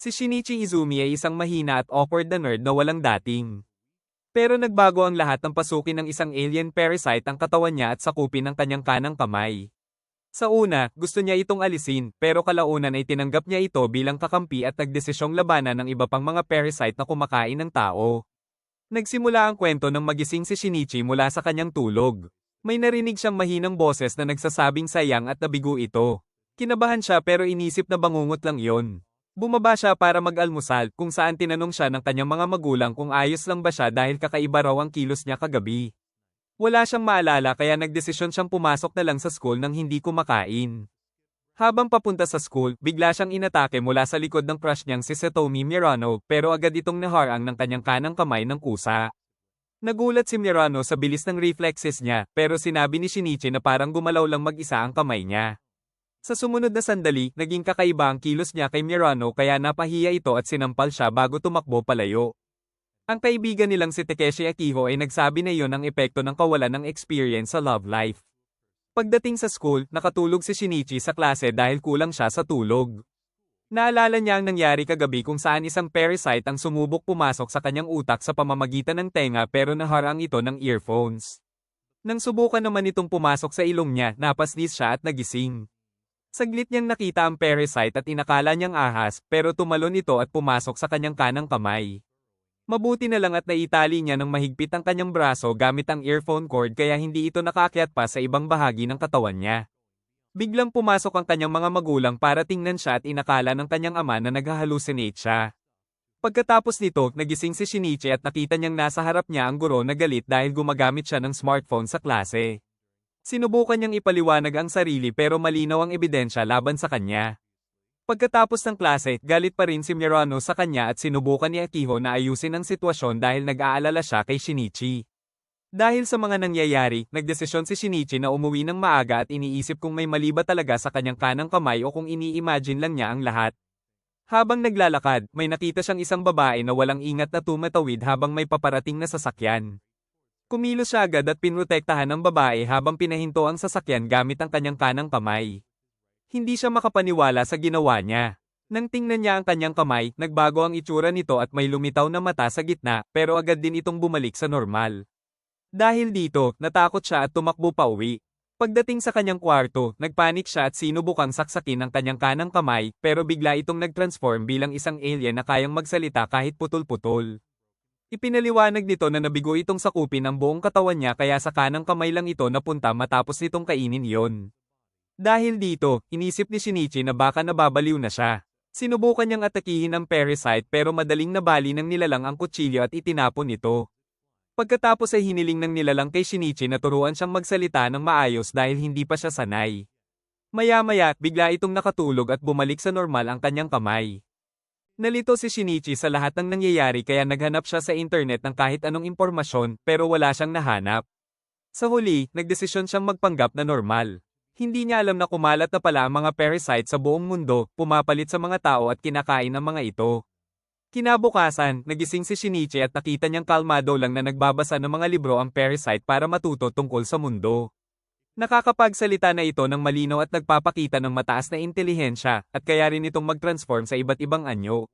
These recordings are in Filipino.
Si Shinichi Izumi ay isang mahina at awkward na nerd na walang dating. Pero nagbago ang lahat ng pasukin ng isang alien parasite ang katawan niya at sakupin ng kanyang kanang kamay. Sa una, gusto niya itong alisin, pero kalaunan ay tinanggap niya ito bilang kakampi at nagdesisyong labanan ng iba pang mga parasite na kumakain ng tao. Nagsimula ang kwento nang magising si Shinichi mula sa kanyang tulog. May narinig siyang mahinang boses na nagsasabing sayang at nabigo ito. Kinabahan siya pero inisip na bangungot lang yon. Bumaba siya para mag-almusal kung saan tinanong siya ng kanyang mga magulang kung ayos lang ba siya dahil kakaiba raw ang kilos niya kagabi. Wala siyang maalala kaya nagdesisyon siyang pumasok na lang sa school nang hindi kumakain. Habang papunta sa school, bigla siyang inatake mula sa likod ng crush niyang si Satomi Mirano pero agad itong naharang ng kanyang kanang kamay ng kusa. Nagulat si Mirano sa bilis ng reflexes niya pero sinabi ni Shinichi na parang gumalaw lang mag-isa ang kamay niya. Sa sumunod na sandali, naging kakaiba ang kilos niya kay Mirano kaya napahiya ito at sinampal siya bago tumakbo palayo. Ang kaibigan nilang si Takeshi Akiho ay nagsabi na iyon ang epekto ng kawalan ng experience sa love life. Pagdating sa school, nakatulog si Shinichi sa klase dahil kulang siya sa tulog. Naalala niya ang nangyari kagabi kung saan isang parasite ang sumubok pumasok sa kanyang utak sa pamamagitan ng tenga pero naharang ito ng earphones. Nang subukan naman itong pumasok sa ilong niya, napasnis siya at nagising. Saglit niyang nakita ang parasite at inakala niyang ahas pero tumalon ito at pumasok sa kanyang kanang kamay. Mabuti na lang at naitali niya ng mahigpit ang kanyang braso gamit ang earphone cord kaya hindi ito nakaakyat pa sa ibang bahagi ng katawan niya. Biglang pumasok ang kanyang mga magulang para tingnan siya at inakala ng kanyang ama na naghahallucinate siya. Pagkatapos nito, nagising si Shinichi at nakita niyang nasa harap niya ang guro na galit dahil gumagamit siya ng smartphone sa klase. Sinubukan niyang ipaliwanag ang sarili pero malinaw ang ebidensya laban sa kanya. Pagkatapos ng klase, galit pa rin si Mirano sa kanya at sinubukan ni Akiho na ayusin ang sitwasyon dahil nag-aalala siya kay Shinichi. Dahil sa mga nangyayari, nagdesisyon si Shinichi na umuwi ng maaga at iniisip kung may mali ba talaga sa kanyang kanang kamay o kung ini-imagine lang niya ang lahat. Habang naglalakad, may nakita siyang isang babae na walang ingat na tumatawid habang may paparating na sasakyan. Kumilos siya agad at pinrotektahan ng babae habang pinahinto ang sasakyan gamit ang kanyang kanang kamay. Hindi siya makapaniwala sa ginawa niya. Nang tingnan niya ang kanyang kamay, nagbago ang itsura nito at may lumitaw na mata sa gitna, pero agad din itong bumalik sa normal. Dahil dito, natakot siya at tumakbo pa uwi. Pagdating sa kanyang kwarto, nagpanik siya at sinubukang saksakin ang kanyang kanang kamay, pero bigla itong nag-transform bilang isang alien na kayang magsalita kahit putol-putol. Ipinaliwanag nito na nabigo itong sakupin ang buong katawan niya kaya sa kanang kamay lang ito napunta matapos nitong kainin yon. Dahil dito, inisip ni Shinichi na baka nababaliw na siya. Sinubukan niyang atakihin ang parasite pero madaling nabali ng nilalang ang kutsilyo at itinapon ito. Pagkatapos ay hiniling ng nilalang kay Shinichi na turuan siyang magsalita ng maayos dahil hindi pa siya sanay. Maya-maya, bigla itong nakatulog at bumalik sa normal ang kanyang kamay. Nalito si Shinichi sa lahat ng nangyayari kaya naghanap siya sa internet ng kahit anong impormasyon pero wala siyang nahanap. Sa huli, nagdesisyon siyang magpanggap na normal. Hindi niya alam na kumalat na pala ang mga parasite sa buong mundo, pumapalit sa mga tao at kinakain ang mga ito. Kinabukasan, nagising si Shinichi at nakita niyang kalmado lang na nagbabasa ng mga libro ang parasite para matuto tungkol sa mundo. Nakakapagsalita na ito ng malinaw at nagpapakita ng mataas na intelihensya, at kaya rin itong mag-transform sa iba't ibang anyo.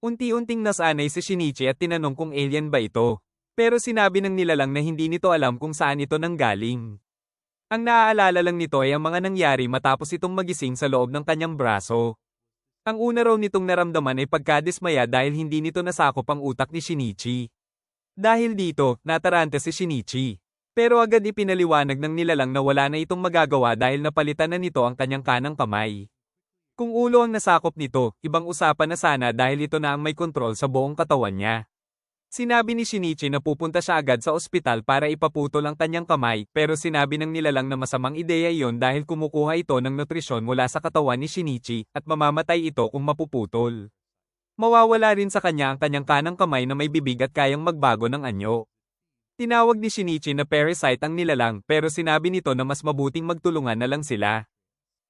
Unti-unting nasanay si Shinichi at tinanong kung alien ba ito. Pero sinabi ng nilalang na hindi nito alam kung saan ito nanggaling. Ang naaalala lang nito ay ang mga nangyari matapos itong magising sa loob ng kanyang braso. Ang una raw nitong naramdaman ay pagkadismaya dahil hindi nito nasakop ang utak ni Shinichi. Dahil dito, nataranta si Shinichi. Pero agad ipinaliwanag ng nilalang na wala na itong magagawa dahil napalitan na nito ang kanyang kanang kamay. Kung ulo ang nasakop nito, ibang usapan na sana dahil ito na ang may kontrol sa buong katawan niya. Sinabi ni Shinichi na pupunta siya agad sa ospital para ipaputol ang kanyang kamay pero sinabi ng nilalang na masamang ideya iyon dahil kumukuha ito ng nutrisyon mula sa katawan ni Shinichi at mamamatay ito kung mapuputol. Mawawala rin sa kanya ang kanyang kanang kamay na may bibig at kayang magbago ng anyo. Tinawag ni Shinichi na parasite ang nilalang pero sinabi nito na mas mabuting magtulungan na lang sila.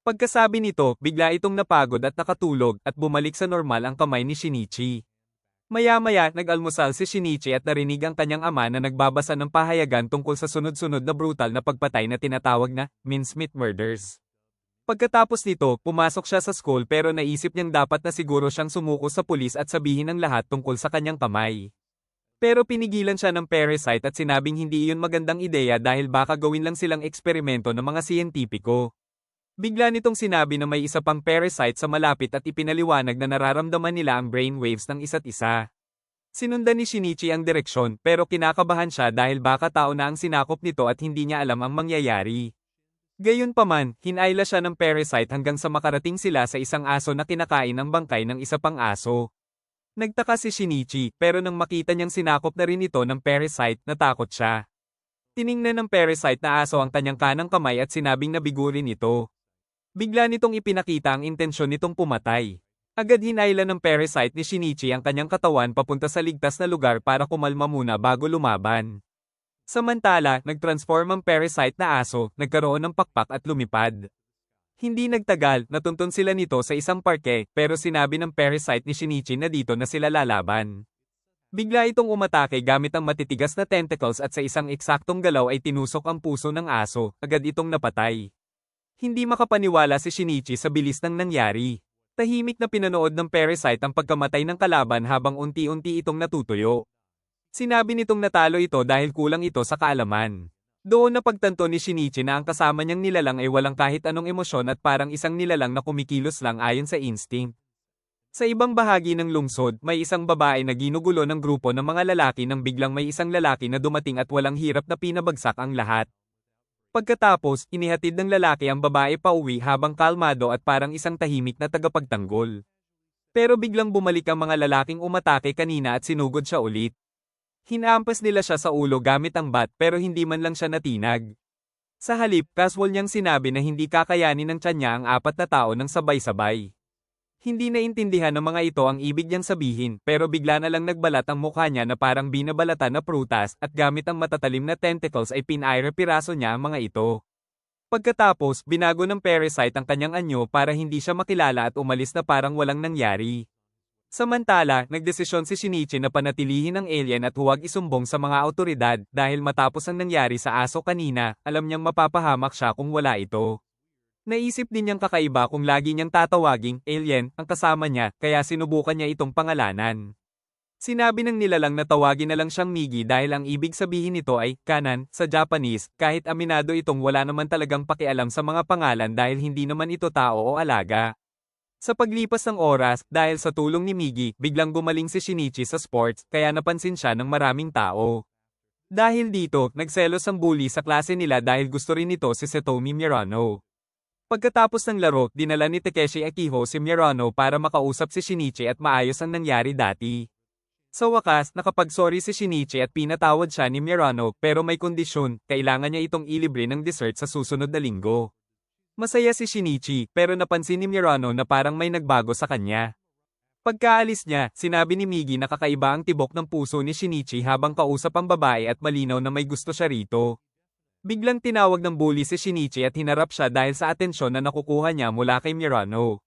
Pagkasabi nito, bigla itong napagod at nakatulog at bumalik sa normal ang kamay ni Shinichi. Maya-maya, nag-almusal si Shinichi at narinig ang kanyang ama na nagbabasa ng pahayagan tungkol sa sunod-sunod na brutal na pagpatay na tinatawag na mincemeat murders. Pagkatapos nito, pumasok siya sa school pero naisip niyang dapat na siguro siyang sumuko sa pulis at sabihin ang lahat tungkol sa kanyang kamay. Pero pinigilan siya ng parasite at sinabing hindi iyon magandang ideya dahil baka gawin lang silang eksperimento ng mga siyentipiko. Bigla nitong sinabi na may isa pang parasite sa malapit at ipinaliwanag na nararamdaman nila ang brainwaves ng isa't isa. Sinundan ni Shinichi ang direksyon pero kinakabahan siya dahil baka tao na ang sinakop nito at hindi niya alam ang mangyayari. Gayunpaman, hinayla siya ng parasite hanggang sa makarating sila sa isang aso na kinakain ang bangkay ng isa pang aso. Nagtaka si Shinichi pero nang makita niyang sinakop na rin ito ng parasite, natakot siya. Tiningnan ng parasite na aso ang kanyang kanang kamay at sinabing nabigurin ito. Bigla nitong ipinakita ang intensyon nitong pumatay. Agad hinayla ng parasite ni Shinichi ang kanyang katawan papunta sa ligtas na lugar para kumalma muna bago lumaban. Samantala, nag-transform ang parasite na aso, nagkaroon ng pakpak at lumipad. Hindi nagtagal, natuntun sila nito sa isang parke, pero sinabi ng parasite ni Shinichi na dito na sila lalaban. Bigla itong umatake gamit ang matitigas na tentacles at sa isang eksaktong galaw ay tinusok ang puso ng aso, agad itong napatay. Hindi makapaniwala si Shinichi sa bilis ng nangyari. Tahimik na pinanood ng parasite ang pagkamatay ng kalaban habang unti-unti itong natutuyo. Sinabi nitong natalo ito dahil kulang ito sa kaalaman. Doon napagtanto ni Shinichi na ang kasama niyang nilalang ay walang kahit anong emosyon at parang isang nilalang na kumikilos lang ayon sa instinct. Sa ibang bahagi ng lungsod, may isang babae na ginugulo ng grupo ng mga lalaki nang biglang may isang lalaki na dumating at walang hirap na pinabagsak ang lahat. Pagkatapos, inihatid ng lalaki ang babae pauwi habang kalmado at parang isang tahimik na tagapagtanggol. Pero biglang bumalik ang mga lalaking umatake kanina at sinugod siya ulit. Hinampas nila siya sa ulo gamit ang bat pero hindi man lang siya natinag. Sa halip, casual niyang sinabi na hindi kakayanin ng tiyan niya ang 4 na tao ng sabay-sabay. Hindi naintindihan ng mga ito ang ibig niyang sabihin pero bigla na lang nagbalat ang mukha niya na parang binabalatan na prutas at gamit ang matatalim na tentacles ay pinaira-piraso niya ang mga ito. Pagkatapos, binago ng parasite ang kanyang anyo para hindi siya makilala at umalis na parang walang nangyari. Samantala, nagdesisyon si Shinichi na panatilihin ang alien at huwag isumbong sa mga awtoridad dahil matapos ang nangyari sa aso kanina, alam niyang mapapahamak siya kung wala ito. Naisip din niyang kakaiba kung lagi niyang tatawaging alien ang kasama niya kaya sinubukan niya itong pangalanan. Sinabi ng nilalang na tawagin na lang siyang Migi dahil ang ibig sabihin nito ay kanan sa Japanese kahit aminado itong wala naman talagang pakialam sa mga pangalan dahil hindi naman ito tao o alaga. Sa paglipas ng oras, dahil sa tulong ni Migi, biglang gumaling si Shinichi sa sports, kaya napansin siya ng maraming tao. Dahil dito, nagselos ang bully sa klase nila dahil gusto rin nito si Satomi Mirano. Pagkatapos ng laro, dinala ni Takeshi Akiho si Mirano para makausap si Shinichi at maayos ang nangyari dati. Sa wakas, nakapag-sorry si Shinichi at pinatawad siya ni Mirano pero may kondisyon, kailangan niya itong ilibre ng dessert sa susunod na linggo. Masaya si Shinichi, pero napansin ni Mirano na parang may nagbago sa kanya. Pagkaalis niya, sinabi ni Migi na kakaiba ang tibok ng puso ni Shinichi habang kausap ang babae at malinaw na may gusto siya rito. Biglang tinawag ng bully si Shinichi at hinarap siya dahil sa atensyon na nakukuha niya mula kay Mirano.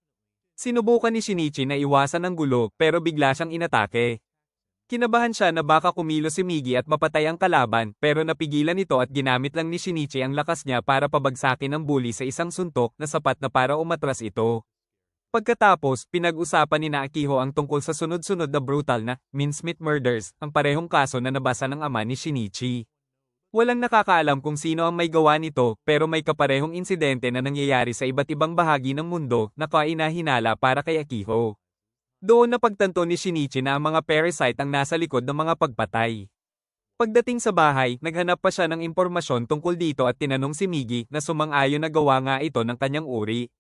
Sinubukan ni Shinichi na iwasan ang gulo pero bigla siyang inatake. Kinabahan siya na baka kumilos si Migi at mapatay ang kalaban pero napigilan ito at ginamit lang ni Shinichi ang lakas niya para pabagsakin ang bully sa isang suntok na sapat na para umatras ito. Pagkatapos, pinag-usapan ni Akiho ang tungkol sa sunod-sunod na brutal na mincemeat murders, ang parehong kaso na nabasa ng ama ni Shinichi. Walang nakakaalam kung sino ang may gawa nito pero may kaparehong insidente na nangyayari sa iba't ibang bahagi ng mundo na kainahinala para kay Akiho. Doon napagtanto ni Shinichi na ang mga parasite ang nasa likod ng mga pagpatay. Pagdating sa bahay, naghanap pa siya ng impormasyon tungkol dito at tinanong si Migi na sumang-ayon na gawa nga ito ng kanyang uri.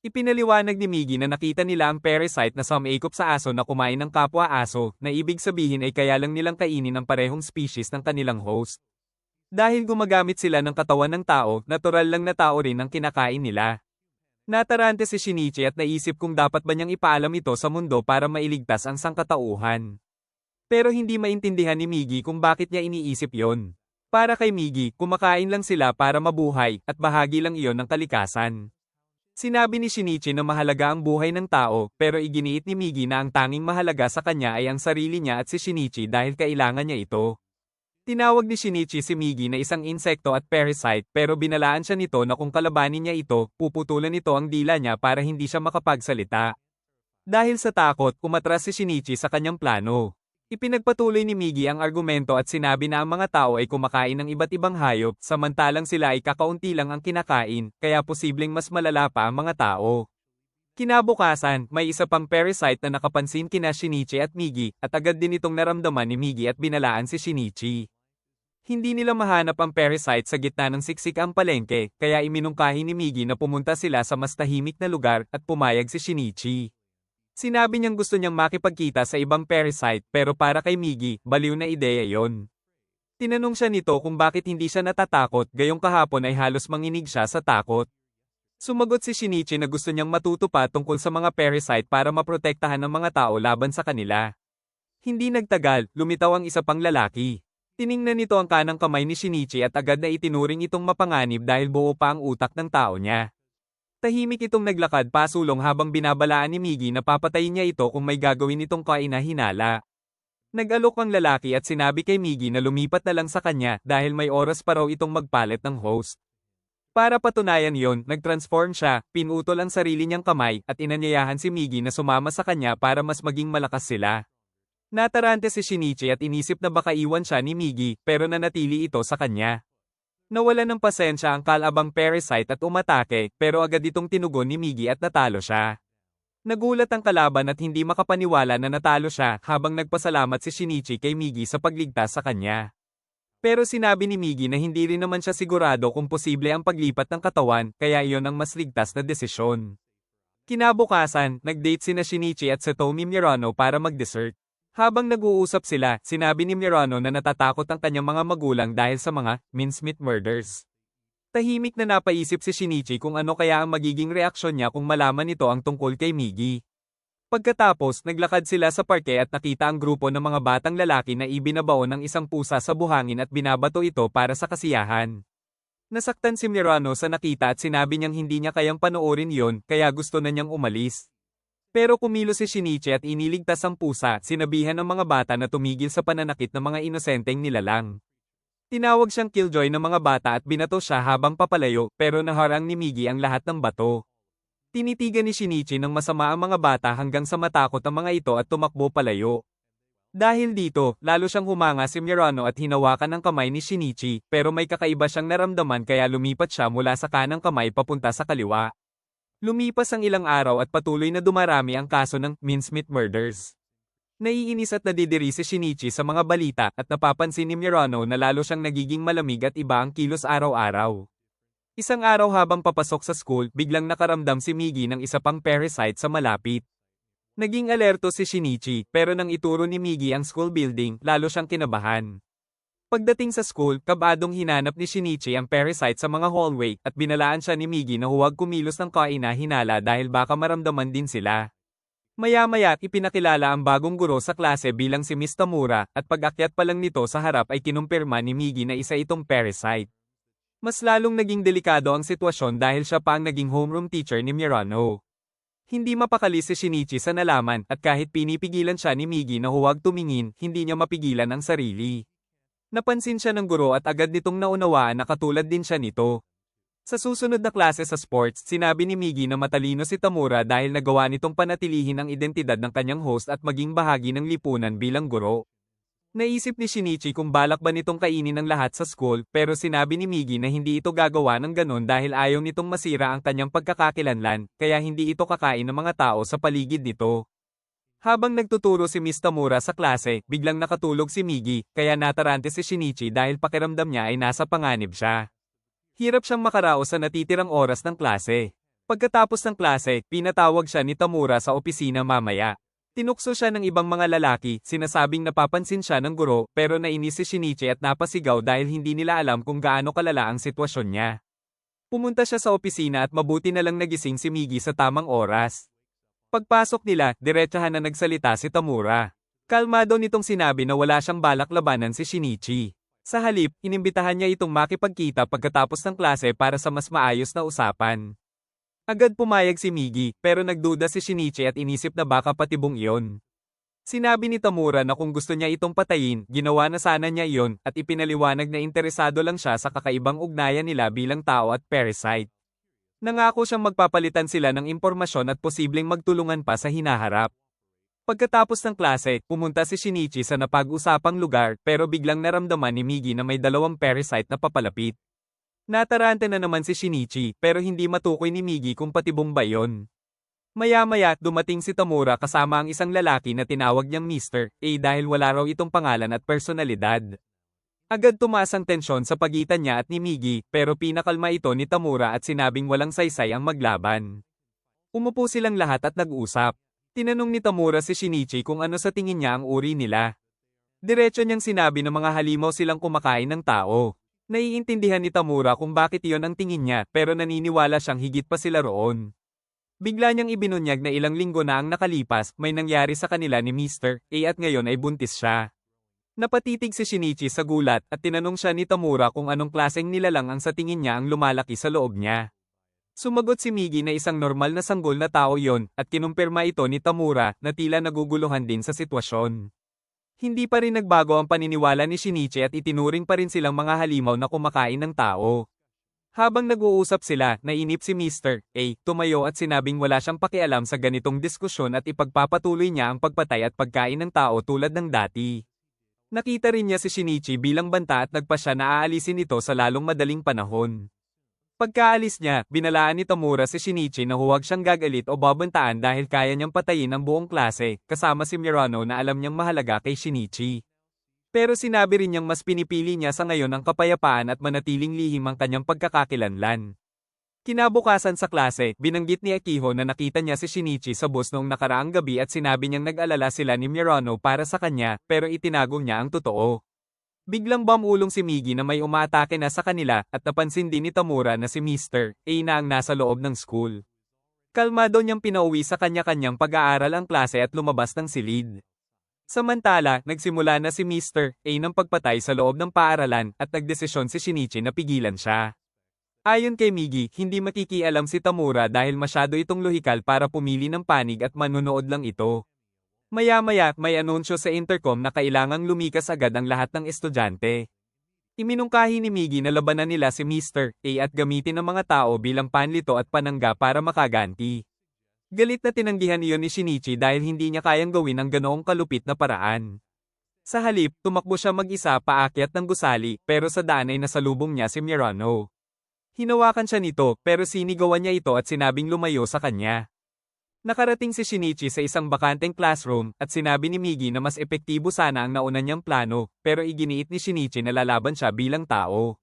Ipinaliwanag ni Migi na nakita nila ang parasite na sumaikop sa aso na kumain ng kapwa-aso na ibig sabihin ay kaya lang nilang kainin ang parehong species ng kanilang host. Dahil gumagamit sila ng katawan ng tao, natural lang na tao rin ang kinakain nila. Natarante si Shinichi at naisip kung dapat ba niyang ipaalam ito sa mundo para mailigtas ang sangkatauhan. Pero hindi maintindihan ni Migi kung bakit niya iniisip yon. Para kay Migi, kumakain lang sila para mabuhay at bahagi lang iyon ng kalikasan. Sinabi ni Shinichi na mahalaga ang buhay ng tao pero iginiit ni Migi na ang tanging mahalaga sa kanya ay ang sarili niya at si Shinichi dahil kailangan niya ito. Tinawag ni Shinichi si Migi na isang insekto at parasite pero binalaan siya nito na kung kalabanin niya ito, puputulan nito ang dila niya para hindi siya makapagsalita. Dahil sa takot, umatras si Shinichi sa kanyang plano. Ipinagpatuloy ni Migi ang argumento at sinabi na ang mga tao ay kumakain ng iba't ibang hayop, samantalang sila ay kakaunti lang ang kinakain, kaya posibleng mas malala pa ang mga tao. Kinabukasan, may isa pang parasite na nakapansin kina Shinichi at Migi, at agad din itong naramdaman ni Migi at binalaan si Shinichi. Hindi nila mahanap ang parasite sa gitna ng siksik ang palengke, kaya iminungkahi ni Migi na pumunta sila sa mas tahimik na lugar at pumayag si Shinichi. Sinabi niyang gusto niyang makipagkita sa ibang parasite pero para kay Migi, baliw na ideya yon. Tinanong siya nito kung bakit hindi siya natatakot gayong kahapon ay halos manginig siya sa takot. Sumagot si Shinichi na gusto niyang matuto pa tungkol sa mga parasite para maprotektahan ng mga tao laban sa kanila. Hindi nagtagal, lumitaw ang isa pang lalaki. Tiningnan nito ang kanang kamay ni Shinichi at agad na itinuring itong mapanganib dahil buo pa ang utak ng tao niya. Tahimik itong naglakad pasulong habang binabalaan ni Migi na papatayin niya ito kung may gagawin itong kaina-hinala. Nag-alok ang lalaki at sinabi kay Migi na lumipat na lang sa kanya dahil may oras pa raw itong magpalit ng host. Para patunayan yon, nag-transform siya, pinutol ang sarili niyang kamay at inanyayahan si Migi na sumama sa kanya para mas maging malakas sila. Natarante si Shinichi at inisip na baka iwan siya ni Migi pero nanatili ito sa kanya. Nawala ng pasensya ang kalabang parasite at umatake pero agad itong tinugon ni Migi at natalo siya. Nagulat ang kalaban at hindi makapaniwala na natalo siya habang nagpasalamat si Shinichi kay Migi sa pagligtas sa kanya. Pero sinabi ni Migi na hindi rin naman siya sigurado kung posible ang paglipat ng katawan kaya iyon ang mas ligtas na desisyon. Kinabukasan, nag-date sina Shinichi at Satomi Mirano para mag-dessert. Habang nag-uusap sila, sinabi ni Mirano na natatakot ang kanyang mga magulang dahil sa mga mincemeat murders. Tahimik na napaisip si Shinichi kung ano kaya ang magiging reaksyon niya kung malaman nito ang tungkol kay Migi. Pagkatapos, naglakad sila sa parke at nakita ang grupo ng mga batang lalaki na ibinabaon ng isang pusa sa buhangin at binabato ito para sa kasiyahan. Nasaktan si Mirano sa nakita at sinabi niyang hindi niya kayang panoorin yon kaya gusto na niyang umalis. Pero kumilos si Shinichi at iniligtas ang pusa, sinabihan ng mga bata na tumigil sa pananakit ng mga inosenteng nilalang. Tinawag siyang killjoy ng mga bata at binato siya habang papalayo pero naharang ni Migi ang lahat ng bato. Tinitigan ni Shinichi ng masama ang mga bata hanggang sa matakot ang mga ito at tumakbo palayo. Dahil dito, lalo siyang humanga si Mirano at hinawakan ang kamay ni Shinichi pero may kakaiba siyang naramdaman kaya lumipat siya mula sa kanang kamay papunta sa kaliwa. Lumipas ang ilang araw at patuloy na dumarami ang kaso ng mincemeat murders. Naiinis at nadidiri si Shinichi sa mga balita at napapansin ni Mirano na lalo siyang nagiging malamig at iba ang kilos araw-araw. Isang araw habang papasok sa school, biglang nakaramdam si Migi ng isa pang parasite sa malapit. Naging alerto si Shinichi pero nang ituro ni Migi ang school building, lalo siyang kinabahan. Pagdating sa school, kabadong hinanap ni Shinichi ang parasite sa mga hallway at binalaan siya ni Migi na huwag kumilos ng kaina-hinala dahil baka maramdaman din sila. Maya-maya ipinakilala ang bagong guro sa klase bilang si Miss Tamura at pag-akyat pa lang nito sa harap ay kinumpirma ni Migi na isa itong parasite. Mas lalong naging delikado ang sitwasyon dahil siya pa ang naging homeroom teacher ni Mirano. Hindi mapakali si Shinichi sa nalaman at kahit pinipigilan siya ni Migi na huwag tumingin, hindi niya mapigilan ang sarili. Napansin siya ng guro at agad nitong naunawaan na katulad din siya nito. Sa susunod na klase sa sports, sinabi ni Migi na matalino si Tamura dahil nagawa nitong panatilihin ang identidad ng kanyang host at maging bahagi ng lipunan bilang guro. Naisip ni Shinichi kung balak ba nitong kainin ng lahat sa school pero sinabi ni Migi na hindi ito gagawa ng ganon dahil ayaw nitong masira ang kanyang pagkakakilanlan kaya hindi ito kakain ng mga tao sa paligid nito. Habang nagtuturo si Miss Tamura sa klase, biglang nakatulog si Migi, kaya natarante si Shinichi dahil pakiramdam niya ay nasa panganib siya. Hirap siyang makaraos sa natitirang oras ng klase. Pagkatapos ng klase, pinatawag siya ni Tamura sa opisina mamaya. Tinukso siya ng ibang mga lalaki, sinasabing napapansin siya ng guro, pero nainis si Shinichi at napasigaw dahil hindi nila alam kung gaano kalala ang sitwasyon niya. Pumunta siya sa opisina at mabuti na lang nagising si Migi sa tamang oras. Pagpasok nila, diretsahan na nagsalita si Tamura. Kalmado nitong sinabi na wala siyang balak labanan si Shinichi. Sa halip, inimbitahan niya itong makipagkita pagkatapos ng klase para sa mas maayos na usapan. Agad pumayag si Migi, pero nagduda si Shinichi at inisip na baka patibong iyon. Sinabi ni Tamura na kung gusto niya itong patayin, ginawa na sana niya iyon, at ipinaliwanag na interesado lang siya sa kakaibang ugnayan nila bilang tao at parasite. Nangako siyang magpapalitan sila ng impormasyon at posibleng magtulungan pa sa hinaharap. Pagkatapos ng klase, pumunta si Shinichi sa napag-usapang lugar pero biglang naramdaman ni Migi na may dalawang parasite na papalapit. Natarante na naman si Shinichi pero hindi matukoy ni Migi kung patibong ba yon. Maya-maya, dumating si Tamura kasama ang isang lalaki na tinawag niyang Mr. A dahil wala raw itong pangalan at personalidad. Agad tumaas ang tensyon sa pagitan niya at ni Migi, pero pinakalma ito ni Tamura at sinabing walang saysay ang maglaban. Umupo silang lahat at nag-usap. Tinanong ni Tamura si Shinichi kung ano sa tingin niya ang uri nila. Diretso niyang sinabi na mga halimaw silang kumakain ng tao. Naiintindihan ni Tamura kung bakit iyon ang tingin niya pero naniniwala siyang higit pa sila roon. Bigla niyang ibinunyag na ilang linggo na ang nakalipas, may nangyari sa kanila ni Mr. A at ngayon ay buntis siya. Napatitig si Shinichi sa gulat at tinanong siya ni Tamura kung anong klaseng nilalang ang sa tingin niya ang lumalaki sa loob niya. Sumagot si Migi na isang normal na sanggol na tao yon at kinumpirma ito ni Tamura na tila naguguluhan din sa sitwasyon. Hindi pa rin nagbago ang paniniwala ni Shinichi at itinuring pa rin silang mga halimaw na kumakain ng tao. Habang nag-uusap sila, nainip si Mr. A, tumayo at sinabing wala siyang pakialam sa ganitong diskusyon at ipagpapatuloy niya ang pagpatay at pagkain ng tao tulad ng dati. Nakita rin niya si Shinichi bilang banta at nagpa siya na aalisin ito sa lalong madaling panahon. Pagkaalis niya, binalaan ni Tamura si Shinichi na huwag siyang gagalit o babantaan dahil kaya niyang patayin ang buong klase, kasama si Mirano na alam niyang mahalaga kay Shinichi. Pero sinabi rin niyang mas pinipili niya sa ngayon ang kapayapaan at manatiling lihim ang kanyang pagkakakilanlan. Kinabukasan sa klase, binanggit ni Akiho na nakita niya si Shinichi sa bus noong nakaraang gabi at sinabi niyang nag-alala sila ni Mirano para sa kanya pero itinago niya ang totoo. Biglang bumulong si Migi na may umaatake na sa kanila at napansin din ni Tamura na si Mr. A na ang nasa loob ng school. Kalmado niyang pinauwi sa kanya-kanyang pag-aaral ang klase at lumabas ng silid. Samantala, nagsimula na si Mr. A ng pagpatay sa loob ng paaralan at nagdesisyon si Shinichi na pigilan siya. Ayon kay Migi, hindi makikialam si Tamura dahil masyado itong lohikal para pumili ng panig at manunood lang ito. Maya-maya, may anunsyo sa intercom na kailangang lumikas agad ang lahat ng estudyante. Iminungkahi ni Migi na labanan nila si Mr. A at gamitin ng mga tao bilang panlito at panangga para makaganti. Galit na tinanggihan iyon ni Shinichi dahil hindi niya kayang gawin ang ganoong kalupit na paraan. Sa halip, tumakbo siya mag-isa paakyat ng gusali pero sa daan ay nasalubong niya si Mirano. Hinawakan siya nito pero sinigawan niya ito at sinabing lumayo sa kanya. Nakarating si Shinichi sa isang bakanteng classroom at sinabi ni Migi na mas epektibo sana ang nauna niyang plano pero iginiit ni Shinichi na lalaban siya bilang tao.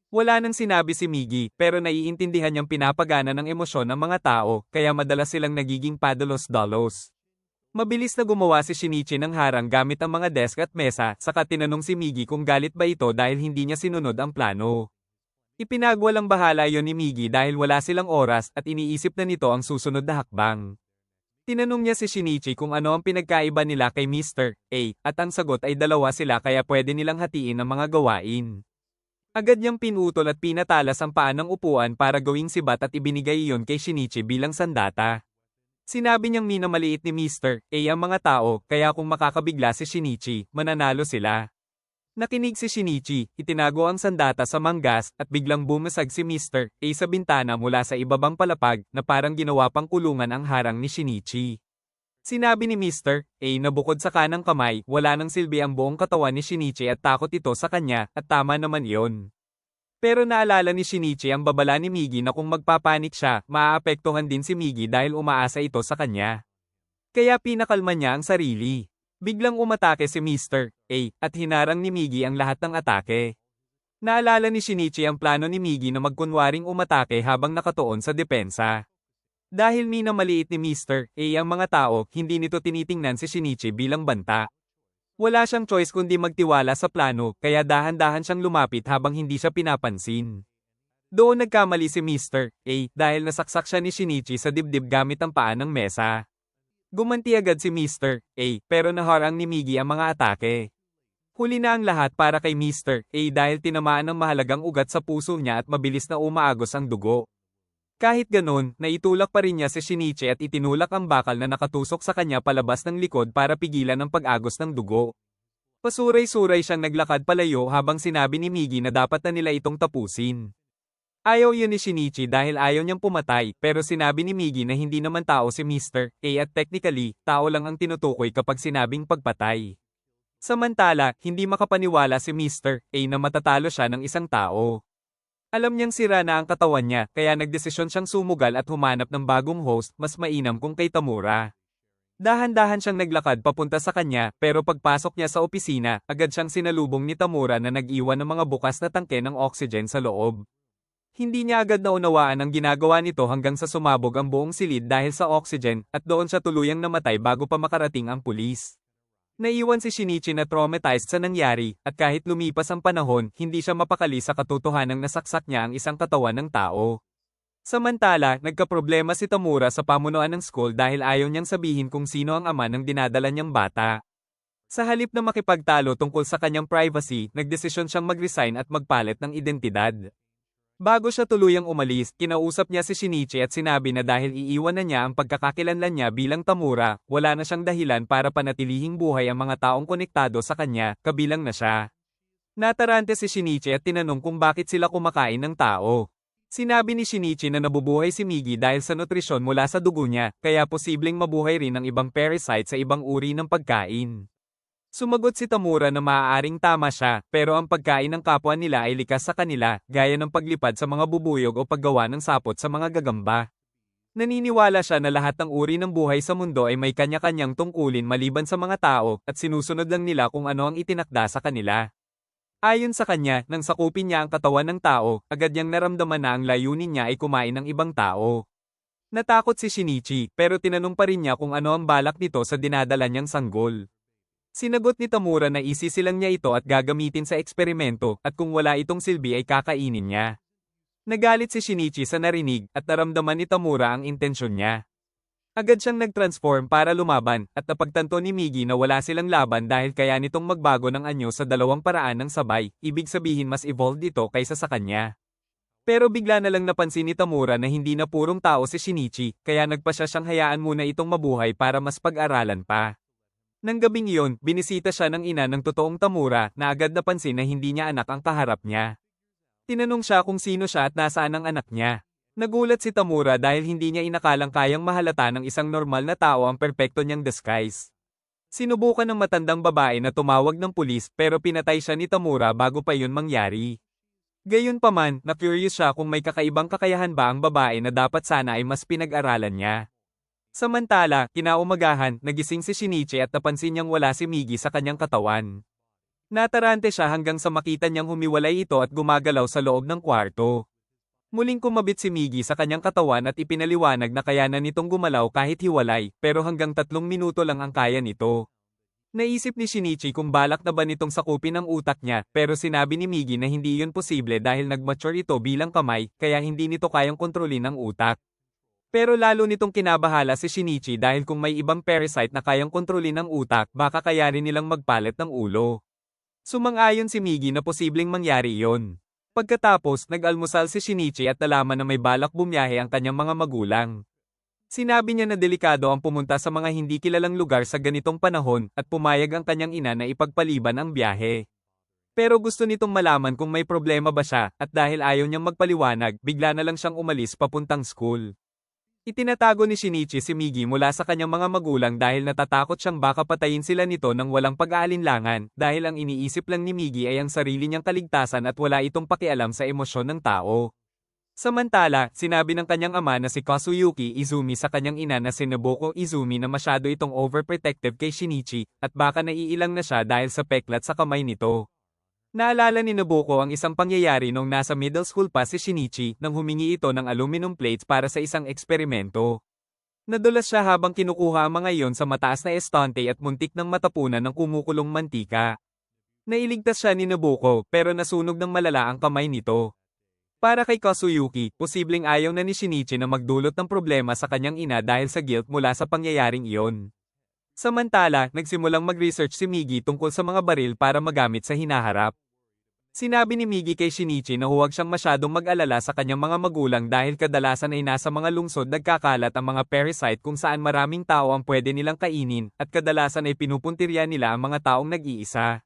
Wala nang sinabi si Migi pero naiintindihan niyang pinapagana ng emosyon ng mga tao kaya madalas silang nagiging padalos-dalos. Mabilis na gumawa si Shinichi ng harang gamit ang mga desk at mesa saka tinanong si Migi kung galit ba ito dahil hindi niya sinunod ang plano. Ipinagwalang bahala yon ni Migi dahil wala silang oras at iniisip na nito ang susunod na hakbang. Tinanong niya si Shinichi kung ano ang pinagkaiba nila kay Mr. A at ang sagot ay dalawa sila kaya pwede nilang hatiin ang mga gawain. Agad niyang pinutol at pinatalas ang paa ng upuan para gawing sibat at ibinigay iyon kay Shinichi bilang sandata. Sinabi niyang minamaliit ni Mr. A ang mga tao kaya kung makakabigla si Shinichi, mananalo sila. Nakinig si Shinichi, itinago ang sandata sa manggas at biglang bumasag si Mr. A sa bintana mula sa ibabang palapag na parang ginawa pang kulungan ang harang ni Shinichi. Sinabi ni Mr. A na bukod sa kanang kamay, wala nang silbi ang buong katawan ni Shinichi at takot ito sa kanya, at tama naman iyon. Pero naalala ni Shinichi ang babala ni Migi na kung magpapanik siya, maaapektuhan din si Migi dahil umaasa ito sa kanya. Kaya pinakalma niya ang sarili. Biglang umatake si Mr. A at hinarang ni Migi ang lahat ng atake. Naalala ni Shinichi ang plano ni Migi na magkunwaring umatake habang nakatuon sa depensa. Dahil minamaliit ni Mr. A ang mga tao, hindi nito tinitingnan si Shinichi bilang banta. Wala siyang choice kundi magtiwala sa plano, kaya dahan-dahan siyang lumapit habang hindi siya pinapansin. Doon nagkamali si Mr. A dahil nasaksak siya ni Shinichi sa dibdib gamit ang paa ng mesa. Gumanti agad si Mr. A pero naharang ni Migi ang mga atake. Huli na ang lahat para kay Mr. A dahil tinamaan ng mahalagang ugat sa puso niya at mabilis na umaagos ang dugo. Kahit ganun, naitulak pa rin niya si Shinichi at itinulak ang bakal na nakatusok sa kanya palabas ng likod para pigilan ang pag-agos ng dugo. Pasuray-suray siyang naglakad palayo habang sinabi ni Migi na dapat na nila itong tapusin. Ayaw yun ni Shinichi dahil ayaw niyang pumatay, pero sinabi ni Migi na hindi naman tao si Mr. A at technically, tao lang ang tinutukoy kapag sinabing pagpatay. Samantala, hindi makapaniwala si Mr. A na matatalo siya ng isang tao. Alam niyang sira na ang katawan niya, kaya nagdesisyon siyang sumugal at humanap ng bagong host, mas mainam kung kay Tamura. Dahan-dahan siyang naglakad papunta sa kanya, pero pagpasok niya sa opisina, agad siyang sinalubong ni Tamura na nag-iwan ng mga bukas na tangke ng oxygen sa loob. Hindi niya agad naunawaan ang ginagawa nito hanggang sa sumabog ang buong silid dahil sa oxygen, at doon siya tuluyang namatay bago pa makarating ang pulis. Naiwan si Shinichi na traumatized sa nangyari, at kahit lumipas ang panahon, hindi siya mapakali sa katotohanang nasaksak niya ang isang katawan ng tao. Samantala, nagkaproblema si Tamura sa pamunuan ng school dahil ayaw niyang sabihin kung sino ang ama ng dinadala niyang bata. Sa halip na makipagtalo tungkol sa kanyang privacy, nagdesisyon siyang mag-resign at magpalit ng identidad. Bago siya tuluyang umalis, kinausap niya si Shinichi at sinabi na dahil iiwan na niya ang pagkakakilanlan niya bilang Tamura, wala na siyang dahilan para panatilihing buhay ang mga taong konektado sa kanya, kabilang na siya. Natarante si Shinichi at tinanong kung bakit sila kumakain ng tao. Sinabi ni Shinichi na nabubuhay si Migi dahil sa nutrisyon mula sa dugo niya, kaya posibleng mabuhay rin ang ibang parasite sa ibang uri ng pagkain. Sumagot si Tamura na maaaring tama siya, pero ang pagkain ng kapwa nila ay likas sa kanila, gaya ng paglipad sa mga bubuyog o paggawa ng sapot sa mga gagamba. Naniniwala siya na lahat ng uri ng buhay sa mundo ay may kanya-kanyang tungkulin maliban sa mga tao, at sinusunod lang nila kung ano ang itinakda sa kanila. Ayon sa kanya, nang sakupin niya ang katawan ng tao, agad niyang naramdaman na ang layunin niya ay kumain ng ibang tao. Natakot si Shinichi, pero tinanong pa rin niya kung ano ang balak nito sa dinadala niyang sanggol. Sinagot ni Tamura na isisilang niya ito at gagamitin sa eksperimento, at kung wala itong silbi ay kakainin niya. Nagalit si Shinichi sa narinig, at naramdaman ni Tamura ang intensyon niya. Agad siyang nag-transform para lumaban, at napagtanto ni Migi na wala silang laban dahil kaya nitong magbago ng anyo sa dalawang paraan ng sabay, ibig sabihin mas evolved ito kaysa sa kanya. Pero bigla na lang napansin ni Tamura na hindi na purong tao si Shinichi, kaya nagpasya siyang hayaan muna itong mabuhay para mas pag-aralan pa. Nang gabing iyon, binisita siya ng ina ng totoong Tamura na agad napansin na hindi niya anak ang kaharap niya. Tinanong siya kung sino siya at nasaan ang anak niya. Nagulat si Tamura dahil hindi niya inakalang kayang mahalata ng isang normal na tao ang perpekto niyang disguise. Sinubukan ng matandang babae na tumawag ng pulis pero pinatay siya ni Tamura bago pa yun mangyari. Gayunpaman, na-curious siya kung may kakaibang kakayahan ba ang babae na dapat sana ay mas pinag-aralan niya. Samantala, kinaumagahan, nagising si Shinichi at napansin niyang wala si Migi sa kanyang katawan. Natarante siya hanggang sa makita niyang humiwalay ito at gumagalaw sa loob ng kwarto. Muling kumabit si Migi sa kanyang katawan at ipinaliwanag na kayanan nitong gumalaw kahit hiwalay, pero hanggang 3 minuto lang ang kaya nito. Naisip ni Shinichi kung balak na ba nitong sakupin ang utak niya, pero sinabi ni Migi na hindi iyon posible dahil nag-mature ito bilang kamay, kaya hindi nito kayang kontrolin ang utak. Pero lalo nitong kinabahala si Shinichi dahil kung may ibang parasite na kayang kontrolin ang utak, baka kaya rin nilang magpalit ng ulo. Sumang-ayon si Migi na posibleng mangyari iyon. Pagkatapos, nag-almusal si Shinichi at nalaman na may balak bumiyahe ang kanyang mga magulang. Sinabi niya na delikado ang pumunta sa mga hindi kilalang lugar sa ganitong panahon, at pumayag ang kanyang ina na ipagpaliban ang biyahe. Pero gusto nitong malaman kung may problema ba siya, at dahil ayaw niyang magpaliwanag, bigla na lang siyang umalis papuntang school. Itinatago ni Shinichi si Migi mula sa kanyang mga magulang dahil natatakot siyang baka patayin sila nito ng walang pag-aalinlangan, dahil ang iniisip lang ni Migi ay ang sarili niyang kaligtasan at wala itong pakialam sa emosyon ng tao. Samantala, sinabi ng kanyang ama na si Kazuyuki Izumi sa kanyang ina na si Nobuko Izumi na masyado itong overprotective kay Shinichi, at baka naiilang na siya dahil sa peklat sa kamay nito. Naalala ni Nobuko ang isang pangyayari nung nasa middle school pa si Shinichi nang humingi ito ng aluminum plates para sa isang eksperimento. Nadulas siya habang kinukuha ang mga iyon sa mataas na estante at muntik ng matapunan ng kumukulong mantika. Nailigtas siya ni Nobuko pero nasunog ng malala ang kamay nito. Para kay Kazuyuki, posibleng ayaw na ni Shinichi na magdulot ng problema sa kanyang ina dahil sa guilt mula sa pangyayaring iyon. Samantala, nagsimulang mag-research si Migi tungkol sa mga baril para magamit sa hinaharap. Sinabi ni Migi kay Shinichi na huwag siyang masyadong mag-alala sa kanyang mga magulang dahil kadalasan ay nasa mga lungsod nagkakalat ang mga parasite kung saan maraming tao ang pwede nilang kainin at kadalasan ay pinupuntirya nila ang mga taong nag-iisa.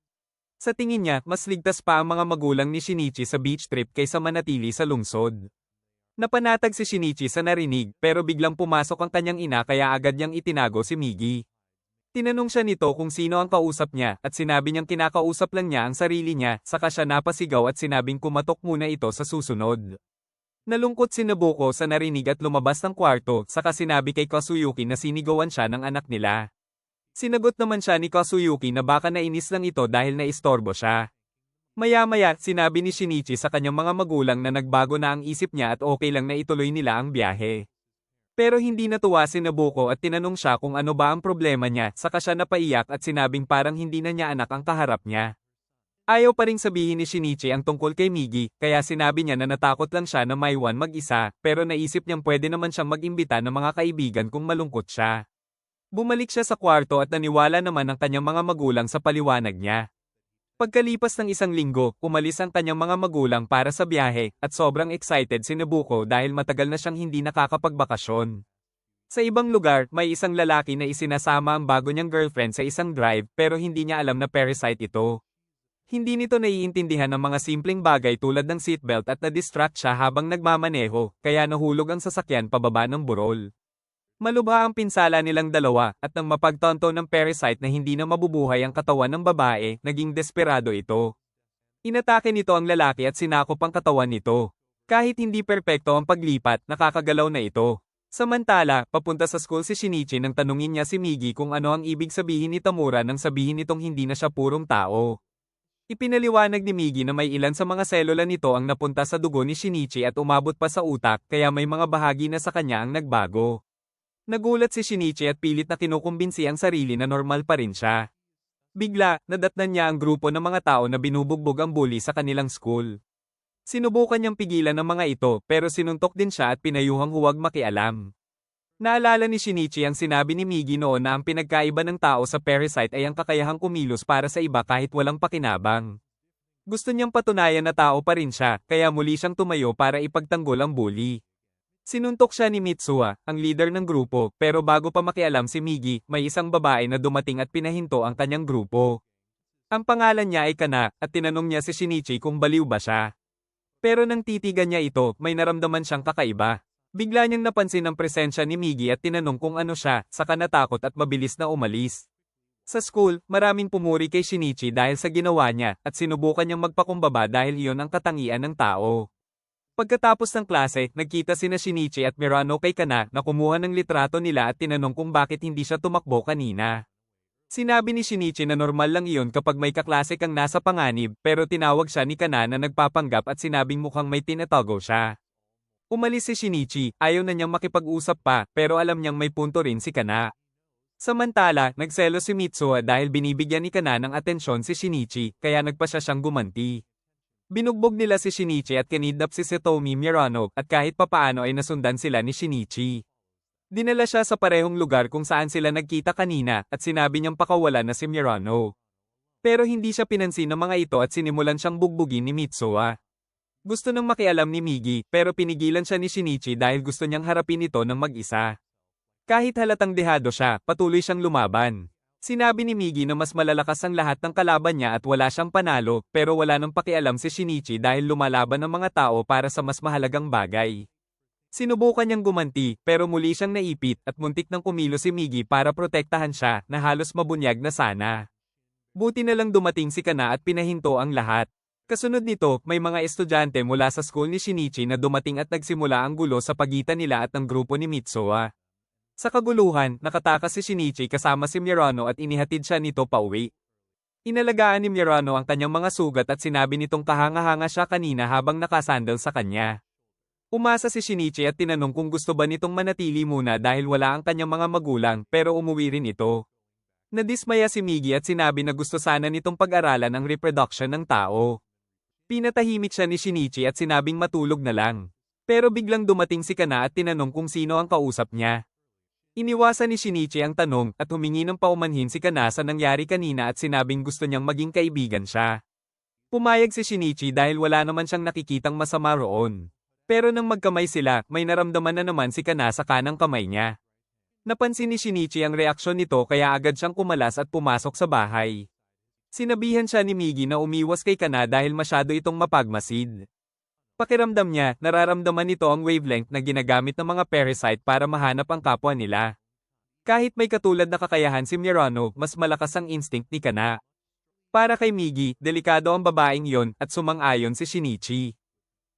Sa tingin niya, mas ligtas pa ang mga magulang ni Shinichi sa beach trip kaysa manatili sa lungsod. Napanatag si Shinichi sa narinig pero biglang pumasok ang kanyang ina kaya agad niyang itinago si Migi. Tinanong siya nito kung sino ang kausap niya at sinabi niyang kinakausap lang niya ang sarili niya, saka siya napasigaw at sinabing kumatok muna ito sa susunod. Nalungkot si Nobuko sa narinig at lumabas ng kwarto, saka sinabi kay Kazuyuki na sinigawan siya ng anak nila. Sinagot naman siya ni Kazuyuki na baka nainis lang ito dahil naistorbo siya. Maya-maya, sinabi ni Shinichi sa kanyang mga magulang na nagbago na ang isip niya at okay lang na ituloy nila ang biyahe. Pero hindi natuwa si Nobuko at tinanong siya kung ano ba ang problema niya, saka siya napaiyak at sinabing parang hindi na niya anak ang kaharap niya. Ayaw pa ring sabihin ni Shinichi ang tungkol kay Migi, kaya sinabi niya na natakot lang siya na maiwan mag-isa, pero naisip niyang pwede naman siyang mag-imbita ng mga kaibigan kung malungkot siya. Bumalik siya sa kwarto at naniwala naman ang kanyang mga magulang sa paliwanag niya. Pagkalipas ng isang linggo, umalis ang kanyang mga magulang para sa biyahe, at sobrang excited si Nobuko dahil matagal na siyang hindi nakakapagbakasyon. Sa ibang lugar, may isang lalaki na isinasama ang bago niyang girlfriend sa isang drive pero hindi niya alam na parasite ito. Hindi nito naiintindihan ang mga simpleng bagay tulad ng seatbelt at na-distract siya habang nagmamaneho, kaya nahulog ang sasakyan pababa ng burol. Malubha ang pinsala nilang dalawa, at nang mapagtanto ng parasite na hindi na mabubuhay ang katawan ng babae, naging desperado ito. Inatake nito ang lalaki at sinakop ang katawan nito. Kahit hindi perpekto ang paglipat, nakakagalaw na ito. Samantala, papunta sa school si Shinichi nang tanungin niya si Migi kung ano ang ibig sabihin ni Tamura nang sabihin nitong hindi na siya purong tao. Ipinaliwanag ni Migi na may ilan sa mga selula nito ang napunta sa dugo ni Shinichi at umabot pa sa utak, kaya may mga bahagi na sa kanya ang nagbago. Nagulat si Shinichi at pilit na kinukumbinsi ang sarili na normal pa rin siya. Bigla, nadatnan niya ang grupo ng mga tao na binubugbog ang bully sa kanilang school. Sinubukan niyang pigilan ng mga ito pero sinuntok din siya at pinayuhang huwag makialam. Naalala ni Shinichi ang sinabi ni Migi noon na ang pinagkaiba ng tao sa parasite ay ang kakayahang kumilos para sa iba kahit walang pakinabang. Gusto niyang patunayan na tao pa rin siya, kaya muli siyang tumayo para ipagtanggol ang bully. Sinuntok siya ni Mitsuha, ang leader ng grupo, pero bago pa makialam si Migi, may isang babae na dumating at pinahinto ang kanyang grupo. Ang pangalan niya ay Kana, at tinanong niya si Shinichi kung baliw ba siya. Pero nang titigan niya ito, may naramdaman siyang kakaiba. Bigla niyang napansin ang presensya ni Migi at tinanong kung ano siya, saka natakot at mabilis na umalis. Sa school, maraming pumuri kay Shinichi dahil sa ginawa niya, at sinubukan niyang magpakumbaba dahil iyon ang katangian ng tao. Pagkatapos ng klase, nagkita sina Shinichi at Mirano kay Kana na kumuha ng litrato nila at tinanong kung bakit hindi siya tumakbo kanina. Sinabi ni Shinichi na normal lang iyon kapag may kaklase kang nasa panganib, pero tinawag siya ni Kana na nagpapanggap at sinabing mukhang may tinatago siya. Umalis si Shinichi, ayaw na niyang makipag-usap pa, pero alam niyang may punto rin si Kana. Samantala, nagselo si Mitsuha dahil binibigyan ni Kana ng atensyon si Shinichi, kaya nagpasya siyang gumanti. Binugbog nila si Shinichi at kinidnap si Satomi Mirano at kahit papaano ay nasundan sila ni Shinichi. Dinala siya sa parehong lugar kung saan sila nagkita kanina at sinabi niyang pakawalan na si Mirano. Pero hindi siya pinansin ng mga ito at sinimulan siyang bugbugin ni Mitsuha. Gusto nang makialam ni Migi pero pinigilan siya ni Shinichi dahil gusto niyang harapin ito ng mag-isa. Kahit halatang dehado siya, patuloy siyang lumaban. Sinabi ni Migi na mas malalakas ang lahat ng kalaban niya at wala siyang panalo, pero wala nang pakialam si Shinichi dahil lumalaban ng mga tao para sa mas mahalagang bagay. Sinubukan niyang gumanti, pero muli siyang naipit at muntik nang kumilo si Migi para protektahan siya na halos mabunyag na sana. Buti na lang dumating si Kana at pinahinto ang lahat. Kasunod nito, may mga estudyante mula sa school ni Shinichi na dumating at nagsimula ang gulo sa pagitan nila at ng grupo ni Mitsuha. Sa kaguluhan, nakatakas si Shinichi kasama si Mirano at inihatid siya nito pauwi. Inalagaan ni Mirano ang kanyang mga sugat at sinabi nitong kahanga-hanga siya kanina habang nakasandal sa kanya. Umasa si Shinichi at tinanong kung gusto ba nitong manatili muna dahil wala ang kanyang mga magulang, pero umuwi rin ito. Nadismaya si Migi at sinabi na gusto sana nitong pag-aralan ang reproduction ng tao. Pinatahimik siya ni Shinichi at sinabing matulog na lang. Pero biglang dumating si Kana at tinanong kung sino ang kausap niya. Iniwasan ni Shinichi ang tanong at humingi ng paumanhin si Kana sa nangyari kanina at sinabing gusto niyang maging kaibigan siya. Pumayag si Shinichi dahil wala naman siyang nakikitang masama roon. Pero nang magkamay sila, may naramdaman na naman si Kana sa kanang kamay niya. Napansin ni Shinichi ang reaksyon nito kaya agad siyang kumalas at pumasok sa bahay. Sinabihan siya ni Migi na umiwas kay Kana dahil masyado itong mapagmasid. Pakiramdam niya, nararamdaman nito ang wavelength na ginagamit ng mga parasite para mahanap ang kapwa nila. Kahit may katulad na kakayahan si Mirano, mas malakas ang instinct ni Kana. Para kay Migi, delikado ang babaeng yon at sumang-ayon si Shinichi.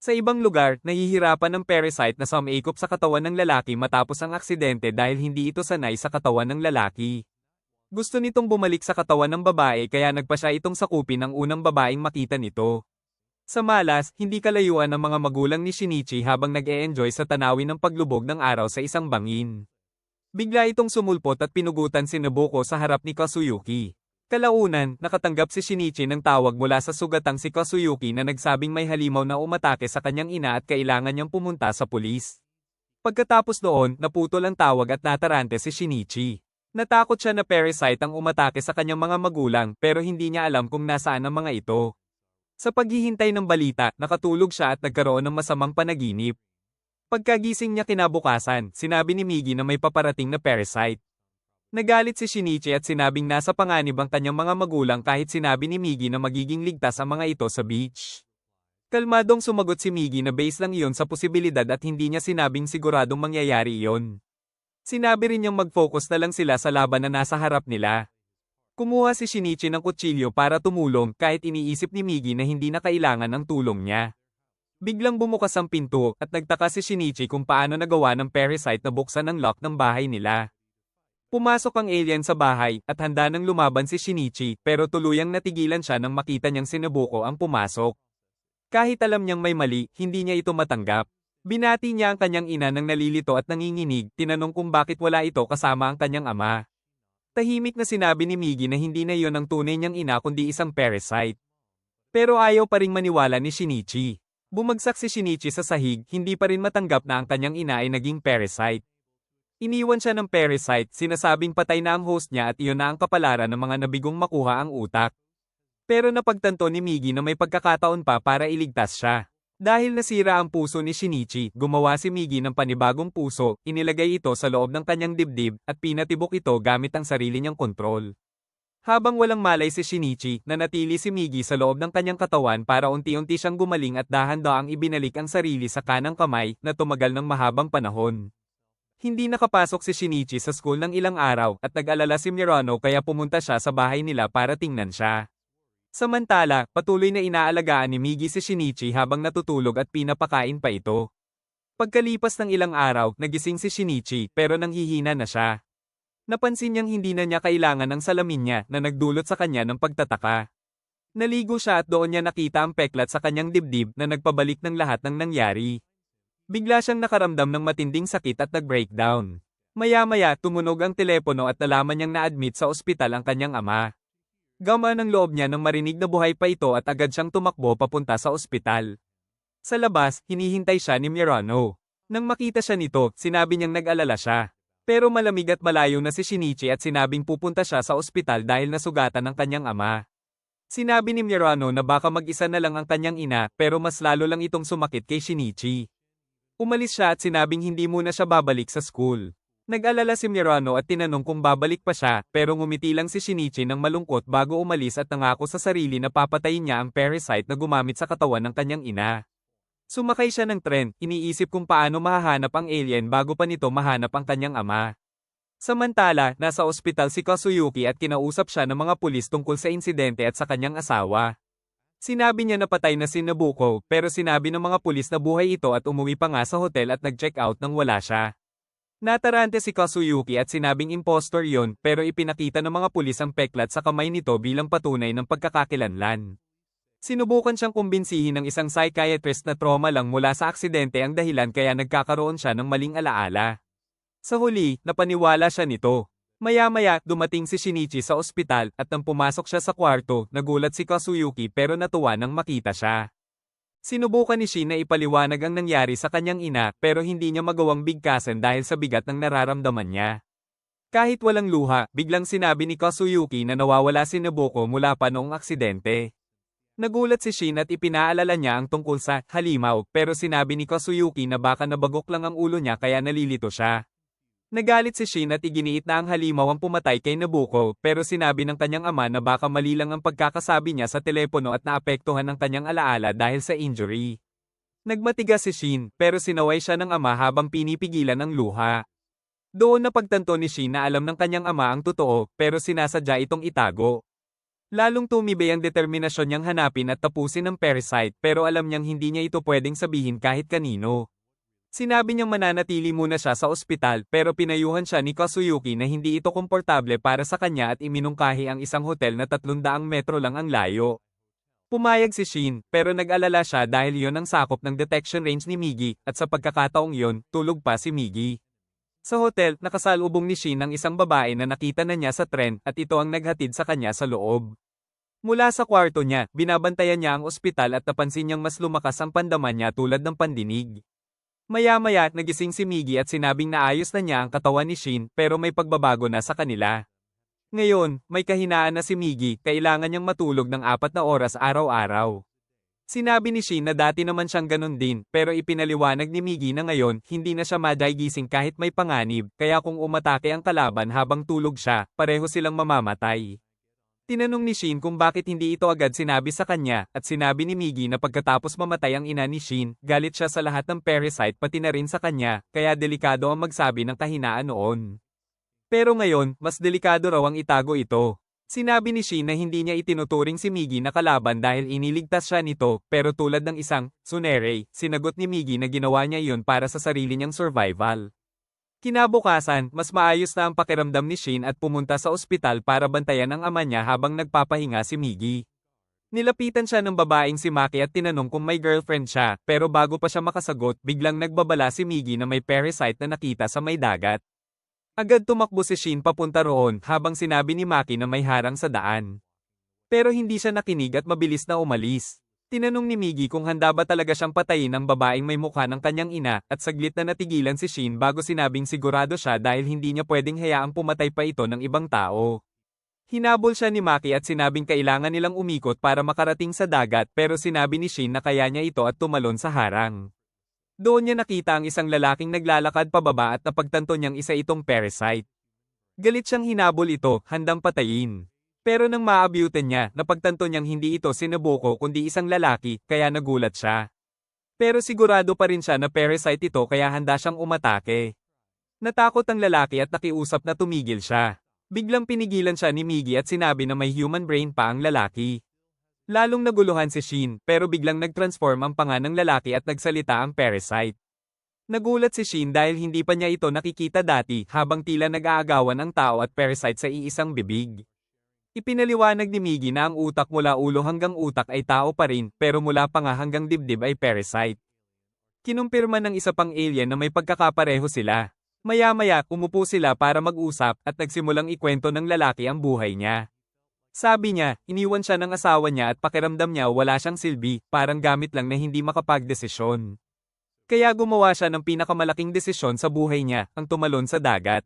Sa ibang lugar, nahihirapan ng parasite na sumaikop sa katawan ng lalaki matapos ang aksidente dahil hindi ito sanay sa katawan ng lalaki. Gusto nitong bumalik sa katawan ng babae kaya nagpa siya itong sakupin ang unang babaeng makita nito. Sa malas, hindi kalayuan ng mga magulang ni Shinichi habang nag-e-enjoy sa tanawin ng paglubog ng araw sa isang bangin. Bigla itong sumulpot at pinugutan si Nobuko sa harap ni Kazuyuki. Kalaunan, nakatanggap si Shinichi ng tawag mula sa sugatang si Kazuyuki na nagsabing may halimaw na umatake sa kanyang ina at kailangan niyang pumunta sa pulis. Pagkatapos doon, naputol ang tawag at natarante si Shinichi. Natakot siya na parasite ang umatake sa kanyang mga magulang pero hindi niya alam kung nasaan ang mga ito. Sa paghihintay ng balita, nakatulog siya at nagkaroon ng masamang panaginip. Pagkagising niya kinabukasan, sinabi ni Migi na may paparating na parasite. Nagalit si Shinichi at sinabing nasa panganib ang kanyang mga magulang kahit sinabi ni Migi na magiging ligtas ang mga ito sa beach. Kalmadong sumagot si Migi na base lang iyon sa posibilidad at hindi niya sinabing siguradong mangyayari iyon. Sinabi rin niyang mag-focus na lang sila sa laban na nasa harap nila. Kumuha si Shinichi ng kutsilyo para tumulong kahit iniisip ni Migi na hindi na kailangan ng tulong niya. Biglang bumukas ang pinto at nagtaka si Shinichi kung paano nagawa ng parasite na buksan ang lock ng bahay nila. Pumasok ang alien sa bahay at handa nang lumaban si Shinichi pero tuluyang natigilan siya nang makita niyang si Nobuko ang pumasok. Kahit alam niyang may mali, hindi niya ito matanggap. Binati niya ang kanyang ina nang nalilito at nanginginig, tinanong kung bakit wala ito kasama ang kanyang ama. Tahimik na sinabi ni Migi na hindi na iyon ang tunay niyang ina kundi isang parasite. Pero ayaw pa ring maniwala ni Shinichi. Bumagsak si Shinichi sa sahig, hindi pa rin matanggap na ang kanyang ina ay naging parasite. Iniwan siya ng parasite, sinasabing patay na ang host niya at iyon na ang kapalaran ng mga nabigong makuha ang utak. Pero napagtanto ni Migi na may pagkakataon pa para iligtas siya. Dahil nasira ang puso ni Shinichi, gumawa si Migi ng panibagong puso, inilagay ito sa loob ng kanyang dibdib, at pinatibok ito gamit ang sarili niyang kontrol. Habang walang malay si Shinichi, nanatili si Migi sa loob ng kanyang katawan para unti-unti siyang gumaling at dahan-daang ibinalik ang sarili sa kanang kamay na tumagal ng mahabang panahon. Hindi nakapasok si Shinichi sa school ng ilang araw at nag-alala si Mirano kaya pumunta siya sa bahay nila para tingnan siya. Samantala, patuloy na inaalagaan ni Migi si Shinichi habang natutulog at pinapakain pa ito. Pagkalipas ng ilang araw, nagising si Shinichi pero nanghihina na siya. Napansin niyang hindi na niya kailangan ng salamin niya na nagdulot sa kanya ng pagtataka. Naligo siya at doon niya nakita ang peklat sa kanyang dibdib na nagpabalik ng lahat ng nangyari. Bigla siyang nakaramdam ng matinding sakit at nag-breakdown. Maya-maya, tumunog ang telepono at nalaman niyang na-admit sa ospital ang kanyang ama. Gamaan ang loob niya nang marinig na buhay pa ito at agad siyang tumakbo papunta sa ospital. Sa labas, hinihintay siya ni Mirano. Nang makita siya nito, sinabi niyang nag-alala siya. Pero malamig at malayo na si Shinichi at sinabing pupunta siya sa ospital dahil nasugatan ng kanyang ama. Sinabi ni Mirano na baka mag-isa na lang ang kanyang ina pero mas lalo lang itong sumakit kay Shinichi. Umalis siya at sinabing hindi muna siya babalik sa school. Nag-alala si Mirano at tinanong kung babalik pa siya, pero ngumiti lang si Shinichi ng malungkot bago umalis at nangako sa sarili na papatayin niya ang parasite na gumamit sa katawan ng kanyang ina. Sumakay siya ng tren, iniisip kung paano mahahanap ang alien bago pa nito mahanap ang kanyang ama. Samantala, nasa ospital si Kazuyuki at kinausap siya ng mga pulis tungkol sa insidente at sa kanyang asawa. Sinabi niya na patay na si Nobuko pero sinabi ng mga pulis na buhay ito at umuwi pa nga sa hotel at nag-check out nang wala siya. Natarante si Kazuyuki at sinabing impostor yon pero ipinakita ng mga pulis ang peklat sa kamay nito bilang patunay ng pagkakakilanlan. Sinubukan siyang kumbinsihin ng isang psychiatrist na trauma lang mula sa aksidente ang dahilan kaya nagkakaroon siya ng maling alaala. Sa huli, napaniwala siya nito. Maya-maya, dumating si Shinichi sa ospital at nang pumasok siya sa kwarto, nagulat si Kazuyuki pero natuwa nang makita siya. Sinubukan ni Shin na ipaliwanag ang nangyari sa kanyang ina pero hindi niya magawang bigkasan dahil sa bigat ng nararamdaman niya. Kahit walang luha, biglang sinabi ni Kazuyuki na nawawala si Nobuko mula pa noong aksidente. Nagulat si Shin at ipinaalala niya ang tungkol sa halimaw pero sinabi ni Kazuyuki na baka nabagok lang ang ulo niya kaya nalilito siya. Nagalit si Shin at iginiit na ang halimaw ang pumatay kay Nabucco pero sinabi ng kanyang ama na baka mali lang ang pagkakasabi niya sa telepono at naapektuhan ang kanyang alaala dahil sa injury. Nagmatigas si Shin pero sinaway siya ng ama habang pinipigilan ang luha. Doon napagtanto ni Shin na alam ng kanyang ama ang totoo pero sinasadya itong itago. Lalong tumibay ang determinasyon niyang hanapin at tapusin ang parasite pero alam niyang hindi niya ito pwedeng sabihin kahit kanino. Sinabi niyang mananatili muna siya sa ospital pero pinayuhan siya ni Kazuyuki na hindi ito komportable para sa kanya at iminungkahi ang isang hotel na 300 metro lang ang layo. Pumayag si Shin pero nag-alala siya dahil yon ang sakop ng detection range ni Migi at sa pagkakataong yon, tulog pa si Migi. Sa hotel, nakasalubong ni Shin ang isang babae na nakita na niya sa tren at ito ang naghatid sa kanya sa loob. Mula sa kwarto niya, binabantayan niya ang ospital at napansin niyang mas lumakas ang pandaman niya tulad ng pandinig. Maya-maya, nagising si Migi at sinabing naayos na niya ang katawan ni Shin pero may pagbabago na sa kanila. Ngayon, may kahinaan na si Migi, kailangan niyang matulog ng 4 na oras araw-araw. Sinabi ni Shin na dati naman siyang ganun din pero ipinaliwanag ni Migi na ngayon hindi na siya madagising kahit may panganib kaya kung umatake ang kalaban habang tulog siya, pareho silang mamamatay. Tinanong ni Shin kung bakit hindi ito agad sinabi sa kanya, at sinabi ni Migi na pagkatapos mamatay ang ina ni Shin, galit siya sa lahat ng parasite pati na rin sa kanya, kaya delikado ang magsabi ng kahinaan noon. Pero ngayon, mas delikado raw ang itago ito. Sinabi ni Shin na hindi niya itinuturing si Migi na kalaban dahil iniligtas siya nito, pero tulad ng isang tsunere, sinagot ni Migi na ginawa niya iyon para sa sarili niyang survival. Kinabukasan, mas maayos na ang pakiramdam ni Shin at pumunta sa ospital para bantayan ang ama niya habang nagpapahinga si Migi. Nilapitan siya ng babaeng si Maki at tinanong kung may girlfriend siya, pero bago pa siya makasagot, biglang nagbabala si Migi na may parasite na nakita sa may dagat. Agad tumakbo si Shin papunta roon habang sinabi ni Maki na may harang sa daan. Pero hindi siya nakinig at mabilis na umalis. Tinanong ni Migi kung handa ba talaga siyang patayin ang babaeng may mukha ng kanyang ina at saglit na natigilan si Shin bago sinabing sigurado siya dahil hindi niya pwedeng hayaang pumatay pa ito ng ibang tao. Hinabol siya ni Maki at sinabing kailangan nilang umikot para makarating sa dagat pero sinabi ni Shin na kaya niya ito at tumalon sa harang. Doon niya nakita ang isang lalaking naglalakad pababa at napagtanto niyang isa itong parasite. Galit siyang hinabol ito, handang patayin. Pero nang maabyutan niya, napagtanto niyang hindi ito si Nabucco kundi isang lalaki, kaya nagulat siya. Pero sigurado pa rin siya na parasite ito kaya handa siyang umatake. Natakot ang lalaki at nakiusap na tumigil siya. Biglang pinigilan siya ni Migi at sinabi na may human brain pa ang lalaki. Lalong naguluhan si Shin, pero biglang nagtransform ang panga ng lalaki at nagsalita ang parasite. Nagulat si Shin dahil hindi pa niya ito nakikita dati habang tila nag-aagawan ang tao at parasite sa iisang bibig. Ipinaliwanag ni Migi na ang utak mula ulo hanggang utak ay tao pa rin, pero mula panga hanggang dibdib ay parasite. Kinumpirma ng isa pang alien na may pagkakapareho sila. Maya-maya, umupo sila para mag-usap at nagsimulang ikwento ng lalaki ang buhay niya. Sabi niya, iniwan siya ng asawa niya at pakiramdam niya wala siyang silbi, parang gamit lang na hindi makapagdesisyon. Kaya gumawa siya ng pinakamalaking desisyon sa buhay niya, ang tumalon sa dagat.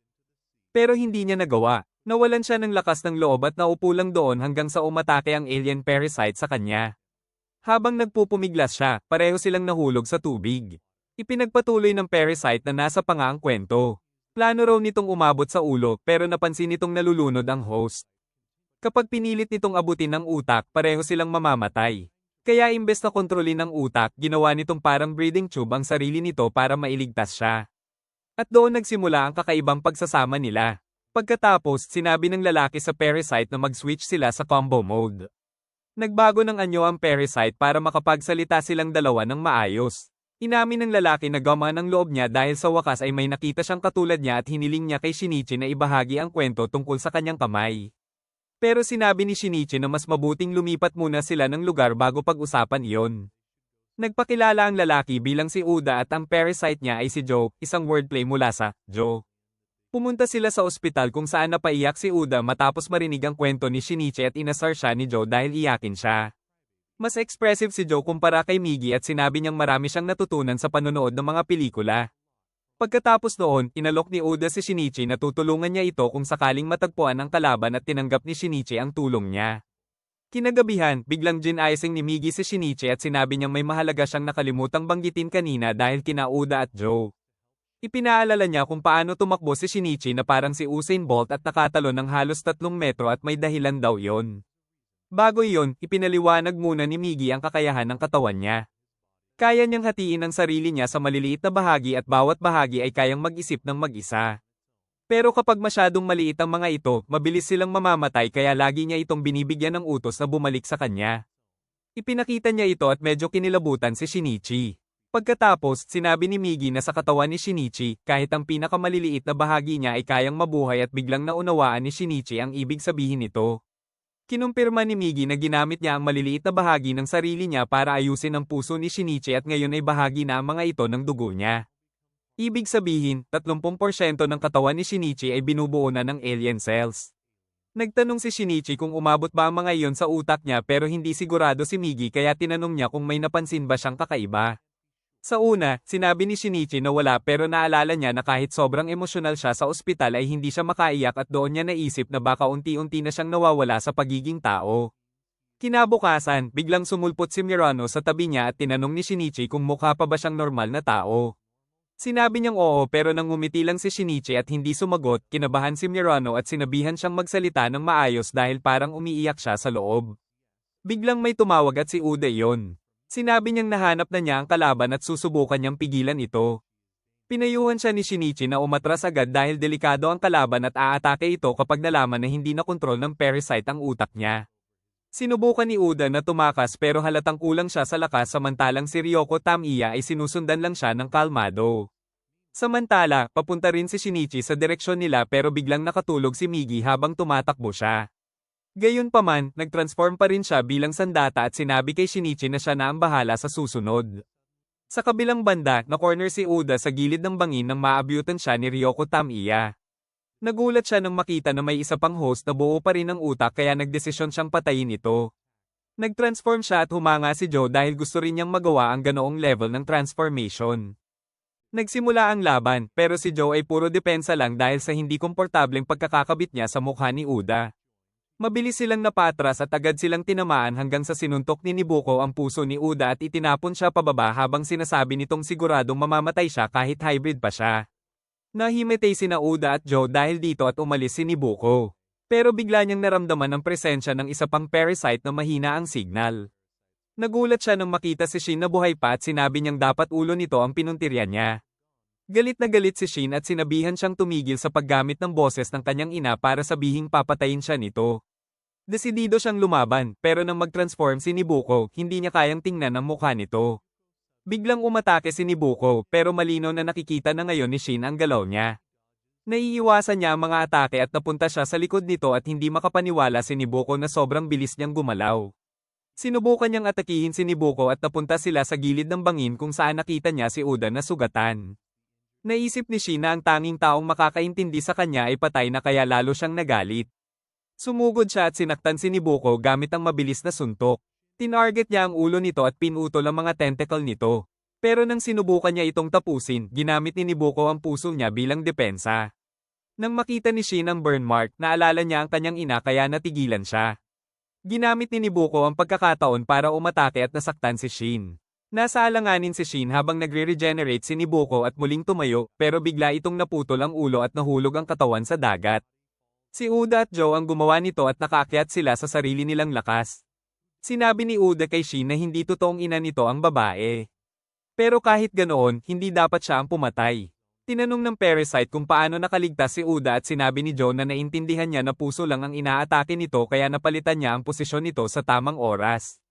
Pero hindi niya nagawa. Nawalan siya ng lakas ng loob at naupo lang doon hanggang sa umatake ang alien parasite sa kanya. Habang nagpupumiglas siya, pareho silang nahulog sa tubig. Ipinagpatuloy ng parasite na nasa panga ang kwento. Plano raw nitong umabot sa ulo pero napansin nitong nalulunod ang host. Kapag pinilit nitong abutin ng utak, pareho silang mamamatay. Kaya imbes na kontrolin ng utak, ginawa nitong parang breathing tube ang sarili nito para mailigtas siya. At doon nagsimula ang kakaibang pagsasama nila. Pagkatapos, sinabi ng lalaki sa parasite na mag-switch sila sa combo mode. Nagbago ng anyo ang parasite para makapagsalita silang dalawa ng maayos. Inamin ng lalaki na gumana ng loob niya dahil sa wakas ay may nakita siyang katulad niya at hiniling niya kay Shinichi na ibahagi ang kwento tungkol sa kanyang kamay. Pero sinabi ni Shinichi na mas mabuting lumipat muna sila ng lugar bago pag-usapan iyon. Nagpakilala ang lalaki bilang si Uda at ang parasite niya ay si Joe, isang wordplay mula sa Joe. Pumunta sila sa ospital kung saan napaiyak si Uda matapos marinig ang kwento ni Shinichi at inasar siya ni Joe dahil iyakin siya. Mas expressive si Joe kumpara kay Migi at sinabi niyang marami siyang natutunan sa panonood ng mga pelikula. Pagkatapos noon, inalok ni Uda si Shinichi na tutulungan niya ito kung sakaling matagpuan ang kalaban at tinanggap ni Shinichi ang tulong niya. Kinagabihan, biglang ginayasing ni Miggy si Shinichi at sinabi niyang may mahalaga siyang nakalimutang banggitin kanina dahil kina Uda at Joe. Ipinaalala niya kung paano tumakbo si Shinichi na parang si Usain Bolt at nakatalo ng halos 3 metro at may dahilan daw yon. Bago iyon, ipinaliwanag muna ni Miggy ang kakayahan ng katawan niya. Kaya niyang hatiin ang sarili niya sa maliliit na bahagi at bawat bahagi ay kayang mag-isip ng mag-isa. Pero kapag masyadong maliit ang mga ito, mabilis silang mamamatay kaya lagi niya itong binibigyan ng utos na bumalik sa kanya. Ipinakita niya ito at medyo kinilabutan si Shinichi. Pagkatapos, sinabi ni Miggy na sa katawan ni Shinichi, kahit ang pinakamaliliit na bahagi niya ay kayang mabuhay at biglang naunawaan ni Shinichi ang ibig sabihin nito. Kinumpirma ni Miggy na ginamit niya ang maliliit na bahagi ng sarili niya para ayusin ang puso ni Shinichi at ngayon ay bahagi na ang mga ito ng dugo niya. Ibig sabihin, 30% ng katawan ni Shinichi ay binubuo na ng alien cells. Nagtanong si Shinichi kung umabot ba ang mga iyon sa utak niya pero hindi sigurado si Miggy kaya tinanong niya kung may napansin ba siyang kakaiba. Sa una, sinabi ni Shinichi na wala pero naalala niya na kahit sobrang emosyonal siya sa ospital ay hindi siya makaiyak at doon niya naisip na baka unti-unti na siyang nawawala sa pagiging tao. Kinabukasan, biglang sumulpot si Mirano sa tabi niya at tinanong ni Shinichi kung mukha pa ba siyang normal na tao. Sinabi niyang oo pero nang ngumiti lang si Shinichi at hindi sumagot, kinabahan si Mirano at sinabihan siyang magsalita ng maayos dahil parang umiiyak siya sa loob. Biglang may tumawag at si Uda yon. Sinabi niyang nahanap na niya ang kalaban at susubukan niyang pigilan ito. Pinayuhan siya ni Shinichi na umatras agad dahil delikado ang kalaban at aatake ito kapag nalaman na hindi na kontrol ng parasite ang utak niya. Sinubukan ni Uda na tumakas pero halatang kulang siya sa lakas samantalang si Ryoko Tamiya ay sinusundan lang siya ng kalmado. Samantala, papunta rin si Shinichi sa direksyon nila pero biglang nakatulog si Miggy habang tumatakbo siya. Gayunpaman, nag-transform pa rin siya bilang sandata at sinabi kay Shinichi na siya na ang bahala sa susunod. Sa kabilang banda, na-corner si Uda sa gilid ng bangin nang maabyutan siya ni Ryoko Tamiya. Nagulat siya nang makita na may isa pang host na buo pa rin ang utak kaya nagdesisyon siyang patayin ito. Nag-transform siya at humanga si Joe dahil gusto rin niyang magawa ang ganoong level ng transformation. Nagsimula ang laban, pero si Joe ay puro depensa lang dahil sa hindi komportableng pagkakakabit niya sa mukha ni Uda. Mabilis silang napatras at agad silang tinamaan hanggang sa sinuntok ni Nibuko ang puso ni Uda at itinapon siya pababa habang sinasabi nitong siguradong mamamatay siya kahit hybrid pa siya. Nahimatay sina Uda at Joe dahil dito at umalis si Nibuko. Pero bigla niyang naramdaman ang presensya ng isa pang parasite na mahina ang signal. Nagulat siya nang makita si Shin na buhay pa at sinabi niyang dapat ulo nito ang pinuntirya niya. Galit na galit si Shin at sinabihan siyang tumigil sa paggamit ng boses ng kanyang ina para sabihing papatayin siya nito. Desidido siyang lumaban, pero nang mag-transform si Nibuko, hindi niya kayang tingnan ang mukha nito. Biglang umatake si Nibuko, pero malinaw na nakikita na ngayon ni Shin ang galaw niya. Naiiwasan niya ang mga atake at napunta siya sa likod nito at hindi makapaniwala si Nibuko na sobrang bilis niyang gumalaw. Sinubukan niyang atakihin si Nibuko at napunta sila sa gilid ng bangin kung saan nakita niya si Uda na sugatan. Naisip ni Shin na ang tanging taong makakaintindi sa kanya ay patay na kaya lalo siyang nagalit. Sumugod siya at sinaktan si Nibuko gamit ang mabilis na suntok. Tinarget niya ang ulo nito at pinutol ang mga tentacle nito. Pero nang sinubukan niya itong tapusin, ginamit ni Nibuko ang puso niya bilang depensa. Nang makita ni Shin ang burn mark, naalala niya ang kanyang ina kaya natigilan siya. Ginamit ni Nibuko ang pagkakataon para umatake at nasaktan si Shin. Nasa alanganin si Shin habang nagre-regenerate si Nibuko at muling tumayo, pero bigla itong naputol ang ulo at nahulog ang katawan sa dagat. Si Uda at Joe ang gumawa nito at nakaakyat sila sa sarili nilang lakas. Sinabi ni Uda kay Shin na hindi totoong ina nito ang babae. Pero kahit ganoon, hindi dapat siya ang pumatay. Tinanong ng parasite kung paano nakaligtas si Uda at sinabi ni Joe na naintindihan niya na puso lang ang inaatake nito kaya napalitan niya ang posisyon nito sa tamang oras.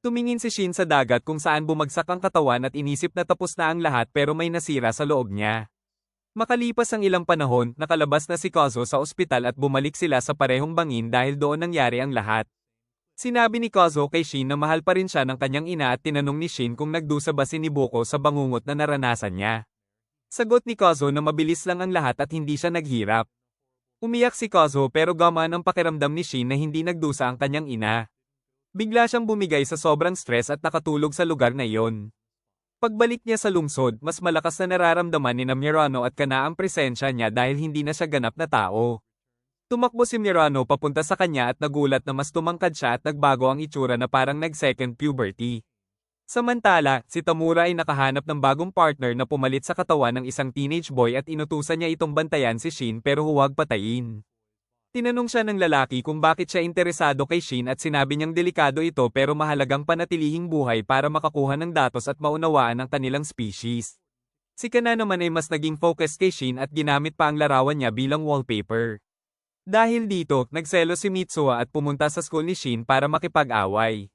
Tumingin si Shin sa dagat kung saan bumagsak ang katawan at inisip na tapos na ang lahat pero may nasira sa loob niya. Makalipas ang ilang panahon, nakalabas na si Kazuo sa ospital at bumalik sila sa parehong bangin dahil doon nangyari ang lahat. Sinabi ni Kazuo kay Shin na mahal pa rin siya ng kanyang ina at tinanong ni Shin kung nagdusa ba si Nibuko sa bangungot na naranasan niya. Sagot ni Kazuo na mabilis lang ang lahat at hindi siya naghirap. Umiyak si Kazuo pero gamaan ang pakiramdam ni Shin na hindi nagdusa ang kanyang ina. Bigla siyang bumigay sa sobrang stress at nakatulog sa lugar na iyon. Pagbalik niya sa lungsod, mas malakas na nararamdaman ni Mirano at Kana ang presensya niya dahil hindi na siya ganap na tao. Tumakbo si Mirano papunta sa kanya at nagulat na mas tumangkad siya at nagbago ang itsura na parang nag-second puberty. Samantala, si Tamura ay nakahanap ng bagong partner na pumalit sa katawan ng isang teenage boy at inutusan niya itong bantayan si Shin pero huwag patayin. Tinanong siya ng lalaki kung bakit siya interesado kay Shin at sinabi niyang delikado ito pero mahalagang panatilihing buhay para makakuha ng datos at maunawaan ang kanilang species. Si Kana naman ay mas naging focus kay Shin at ginamit pa ang larawan niya bilang wallpaper. Dahil dito, nagselo si Mitsuha at pumunta sa school ni Shin para makipag-away.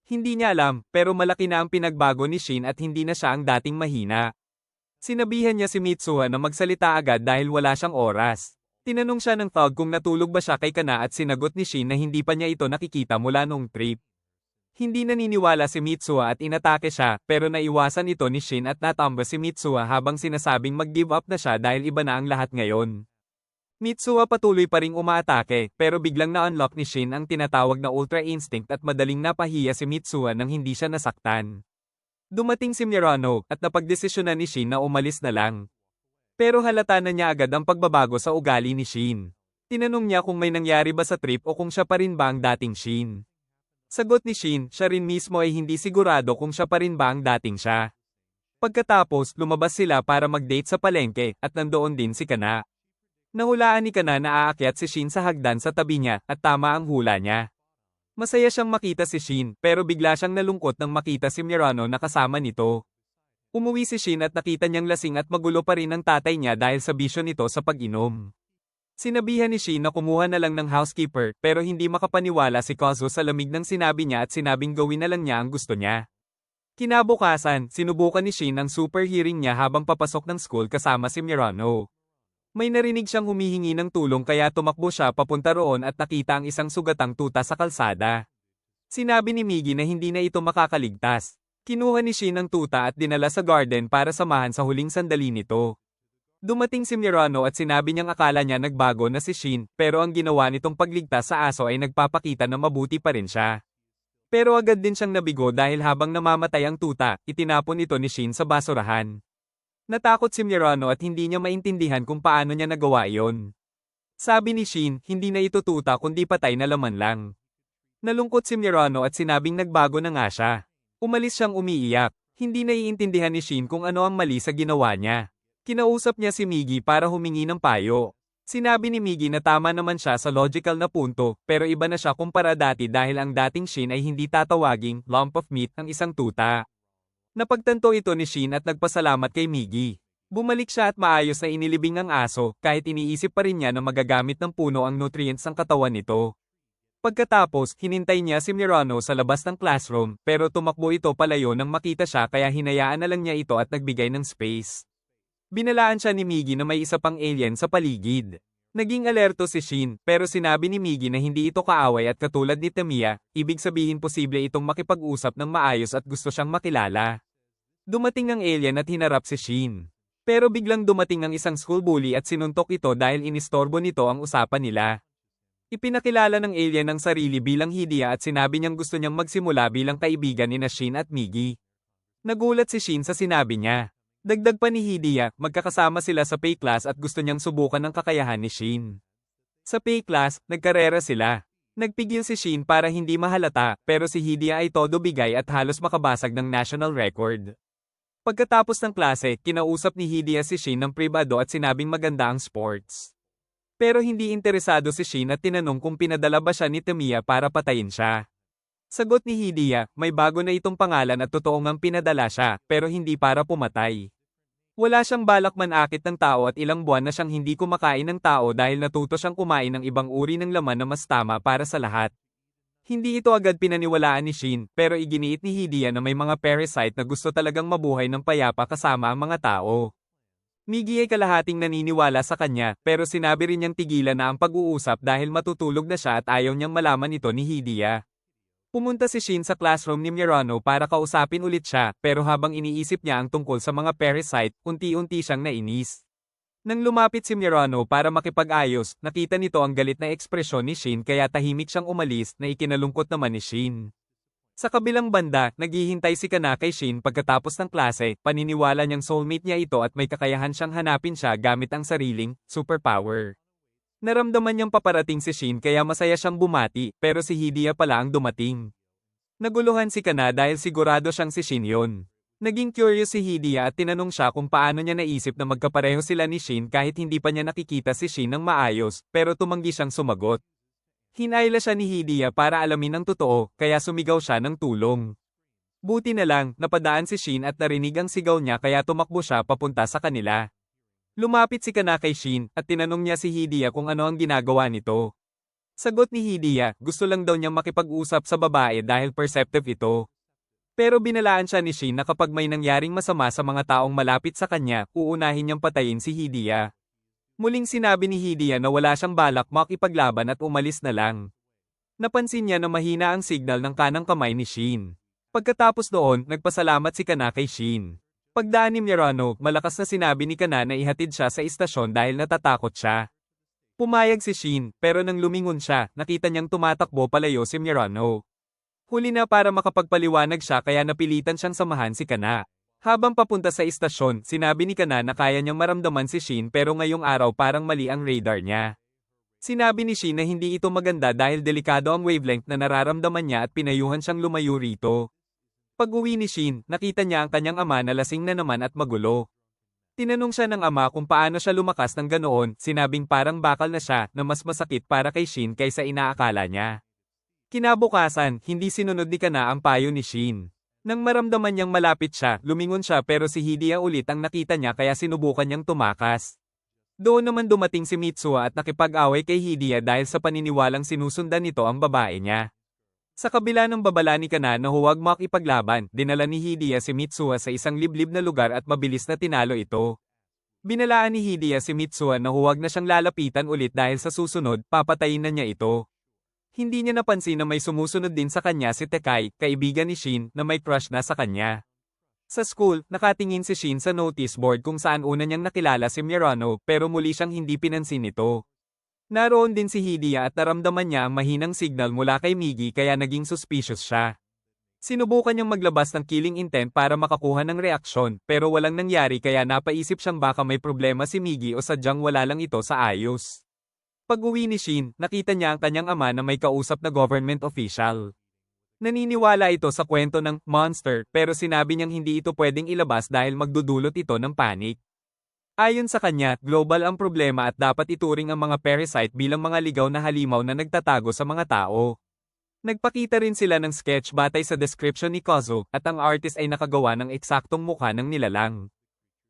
Hindi niya alam, pero malaki na ang pinagbago ni Shin at hindi na siya ang dating mahina. Sinabihan niya si Mitsuha na magsalita agad dahil wala siyang oras. Tinanong siya ng Thug kung natulog ba siya kay Kana at sinagot ni Shin na hindi pa niya ito nakikita mula noong trip. Hindi naniniwala si Mitsuha at inatake siya, pero naiwasan ito ni Shin at natamba si Mitsuha habang sinasabing mag-give up na siya dahil iba na ang lahat ngayon. Mitsuha patuloy pa ring umaatake, pero biglang na-unlock ni Shin ang tinatawag na Ultra Instinct at madaling napahiya si Mitsuha nang hindi siya nasaktan. Dumating si Mirano, at napagdesisyonan ni Shin na umalis na lang. Pero halata na niya agad ang pagbabago sa ugali ni Shin. Tinanong niya kung may nangyari ba sa trip o kung siya pa rin ba ang dating Shin. Sagot ni Shin, siya rin mismo ay hindi sigurado kung siya pa rin ba ang dating siya. Pagkatapos, lumabas sila para mag-date sa palengke, at nandoon din si Kana. Nahulaan ni Kana na aakyat si Shin sa hagdan sa tabi niya, at tama ang hula niya. Masaya siyang makita si Shin, pero bigla siyang nalungkot nang makita si Mirano na kasama nito. Umuwi si Shin at nakita niyang lasing at magulo pa rin ang tatay niya dahil sa bisyo nito sa pag-inom. Sinabihan ni Shin na kumuha na lang ng housekeeper, pero hindi makapaniwala si Kazuo sa lamig ng sinabi niya at sinabing gawin na lang niya ang gusto niya. Kinabukasan, sinubukan ni Shin ang super hearing niya habang papasok ng school kasama si Mirano. May narinig siyang humihingi ng tulong kaya tumakbo siya papunta roon at nakita ang isang sugatang tuta sa kalsada. Sinabi ni Migi na hindi na ito makakaligtas. Kinuha ni Shin ang tuta at dinala sa garden para samahan sa huling sandali nito. Dumating si Mirano at sinabi niyang akala niya nagbago na si Shin, pero ang ginawa nitong pagligtas sa aso ay nagpapakita na mabuti pa rin siya. Pero agad din siyang nabigo dahil habang namamatay ang tuta, itinapon ito ni Shin sa basurahan. Natakot si Mirano at hindi niya maintindihan kung paano niya nagawa iyon. Sabi ni Shin, hindi na ito tuta kundi patay na laman lang. Nalungkot si Mirano at sinabing nagbago na nga siya. Umalis siyang umiiyak. Hindi naiintindihan ni Shin kung ano ang mali sa ginawa niya. Kinausap niya si Migi para humingi ng payo. Sinabi ni Migi na tama naman siya sa logical na punto, pero iba na siya kumpara dati dahil ang dating Shin ay hindi tatawaging lump of meat ang isang tuta. Napagtanto ito ni Shin at nagpasalamat kay Migi. Bumalik siya at maayos na inilibing ang aso, kahit iniisip pa rin niya na magagamit ng puno ang nutrients ng katawan nito. Pagkatapos, hinintay niya si Mirano sa labas ng classroom, pero tumakbo ito palayo nang makita siya kaya hinayaan na lang niya ito at nagbigay ng space. Binalaan siya ni Migi na may isa pang alien sa paligid. Naging alerto si Shin, pero sinabi ni Migi na hindi ito kaaway at katulad ni Tamiya, ibig sabihin posible itong makipag-usap ng maayos at gusto siyang makilala. Dumating ang alien at hinarap si Shin. Pero biglang dumating ang isang school bully at sinuntok ito dahil inistorbo nito ang usapan nila. Ipinakilala ng alien ang sarili bilang Hidia at sinabi niyang gusto niyang magsimula bilang kaibigan ni Shin at Migi. Nagulat si Shin sa sinabi niya. Dagdag pa ni Hidia, magkakasama sila sa pay class at gusto niyang subukan ng kakayahan ni Shin. Sa pay class, nagkarera sila. Nagpigil si Shin para hindi mahalata, pero si Hidia ay todo bigay at halos makabasag ng national record. Pagkatapos ng klase, kinausap ni Hidia si Shin ng pribado at sinabing maganda ang sports. Pero hindi interesado si Shin at tinanong kung pinadala ba siya ni Tamiya para patayin siya. Sagot ni Hidia, may bago na itong pangalan at totoo ngang pinadala siya, pero hindi para pumatay. Wala siyang balak manakit ng tao at ilang buwan na siyang hindi kumakain ng tao dahil natuto siyang kumain ng ibang uri ng laman na mas tama para sa lahat. Hindi ito agad pinaniwalaan ni Shin, pero iginiit ni Hidia na may mga parasite na gusto talagang mabuhay ng payapa kasama ang mga tao. Migi ay kalahating naniniwala sa kanya, pero sinabi rin niyang tigilan na ang pag-uusap dahil matutulog na siya at ayaw niyang malaman ito ni Hidia. Pumunta si Shin sa classroom ni Mirano para kausapin ulit siya, pero habang iniisip niya ang tungkol sa mga parasite, unti-unti siyang nainis. Nang lumapit si Mirano para makipag-ayos, nakita nito ang galit na ekspresyon ni Shin kaya tahimik siyang umalis na ikinalungkot naman ni Shin. Sa kabilang banda, naghihintay si Kana kay Shin pagkatapos ng klase, paniniwala niyang soulmate niya ito at may kakayahan siyang hanapin siya gamit ang sariling superpower. Naramdaman niyang paparating si Shin kaya masaya siyang bumati, pero si Hidia pala ang dumating. Naguluhan si Kana dahil sigurado siyang si Shin yon. Naging curious si Hidia at tinanong siya kung paano niya naisip na magkapareho sila ni Shin kahit hindi pa niya nakikita si Shin ng maayos, pero tumanggi siyang sumagot. Hinayla siya ni Hidia para alamin ang totoo, kaya sumigaw siya ng tulong. Buti na lang, napadaan si Shin at narinig ang sigaw niya kaya tumakbo siya papunta sa kanila. Lumapit si Kana kay Shin at tinanong niya si Hidia kung ano ang ginagawa nito. Sagot ni Hidia, gusto lang daw niyang makipag-usap sa babae dahil perceptive ito. Pero binalaan siya ni Shin na kapag may nangyaring masama sa mga taong malapit sa kanya, uunahin niyang patayin si Hidia. Muling sinabi ni Hidia na wala siyang balak makipaglaban at umalis na lang. Napansin niya na mahina ang signal ng kanang kamay ni Shin. Pagkatapos doon, nagpasalamat si Kana kay Shin. Pagdaan ni Mirano, malakas na sinabi ni Kana na ihatid siya sa istasyon dahil natatakot siya. Pumayag si Shin, pero nang lumingon siya, nakita niyang tumatakbo palayo si Mirano. Huli na para makapagpaliwanag siya kaya napilitan siyang samahan si Kana. Habang papunta sa istasyon, sinabi ni Kana na kaya niyang maramdaman si Shin pero ngayong araw parang mali ang radar niya. Sinabi ni Shin na hindi ito maganda dahil delikado ang wavelength na nararamdaman niya at pinayuhan siyang lumayo rito. Pag-uwi ni Shin, nakita niya ang kanyang ama na lasing na naman at magulo. Tinanong siya ng ama kung paano siya lumakas ng ganoon, sinabing parang bakal na siya na mas masakit para kay Shin kaysa inaakala niya. Kinabukasan, hindi sinunod ni Kana ang payo ni Shin. Nang maramdaman niyang malapit siya, lumingon siya pero si Hidia ulit ang nakita niya kaya sinubukan niyang tumakas. Doon naman dumating si Mitsuha at nakipag-away kay Hidia dahil sa paniniwalang sinusundan nito ang babae niya. Sa kabila ng babala ni Kana na huwag makipaglaban, dinala ni Hidia si Mitsuha sa isang liblib na lugar at mabilis na tinalo ito. Binalaan ni Hidia si Mitsuha na huwag na siyang lalapitan ulit dahil sa susunod, papatayin na niya ito. Hindi niya napansin na may sumusunod din sa kanya si Tekai, kaibigan ni Shin, na may crush na sa kanya. Sa school, nakatingin si Shin sa notice board kung saan una niyang nakilala si Mirano pero muli siyang hindi pinansin nito. Naroon din si Hidia at naramdaman niya ang mahinang signal mula kay Migi kaya naging suspicious siya. Sinubukan niyang maglabas ng killing intent para makakuha ng reaksyon pero walang nangyari kaya napaisip siyang baka may problema si Migi o sadyang wala lang ito sa ayos. Pag-uwi ni Shin, nakita niya ang kanyang ama na may kausap na government official. Naniniwala ito sa kwento ng monster pero sinabi niyang hindi ito pwedeng ilabas dahil magdudulot ito ng panic. Ayon sa kanya, global ang problema at dapat ituring ang mga parasite bilang mga ligaw na halimaw na nagtatago sa mga tao. Nagpakita rin sila ng sketch batay sa description ni Kozo at ang artist ay nakagawa ng eksaktong mukha ng nilalang.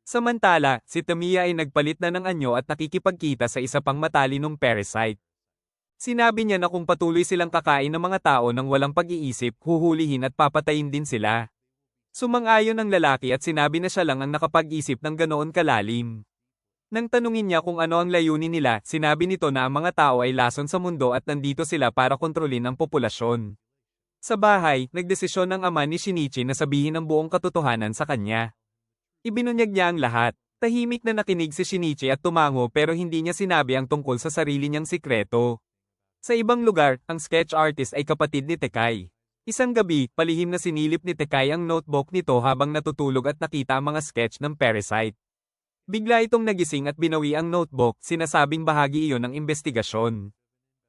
Samantala, si Tamiya ay nagpalit na ng anyo at nakikipagkita sa isa pang matalinong parasite. Sinabi niya na kung patuloy silang kakain ng mga tao nang walang pag-iisip, huhulihin at papatayin din sila. Sumang-ayon ang lalaki at sinabi na siya lang ang nakapag-isip ng ganoon kalalim. Nang tanungin niya kung ano ang layunin nila, sinabi nito na ang mga tao ay lason sa mundo at nandito sila para kontrolin ang populasyon. Sa bahay, nagdesisyon ang ama ni Shinichi na sabihin ang buong katotohanan sa kanya. Ibinunyag niya ang lahat. Tahimik na nakinig si Shinichi at tumango pero hindi niya sinabi ang tungkol sa sarili niyang sikreto. Sa ibang lugar, ang sketch artist ay kapatid ni Tekai. Isang gabi, palihim na sinilip ni Tekai ang notebook nito habang natutulog at nakita ang mga sketch ng parasite. Bigla itong nagising at binawi ang notebook, sinasabing bahagi iyon ng investigasyon.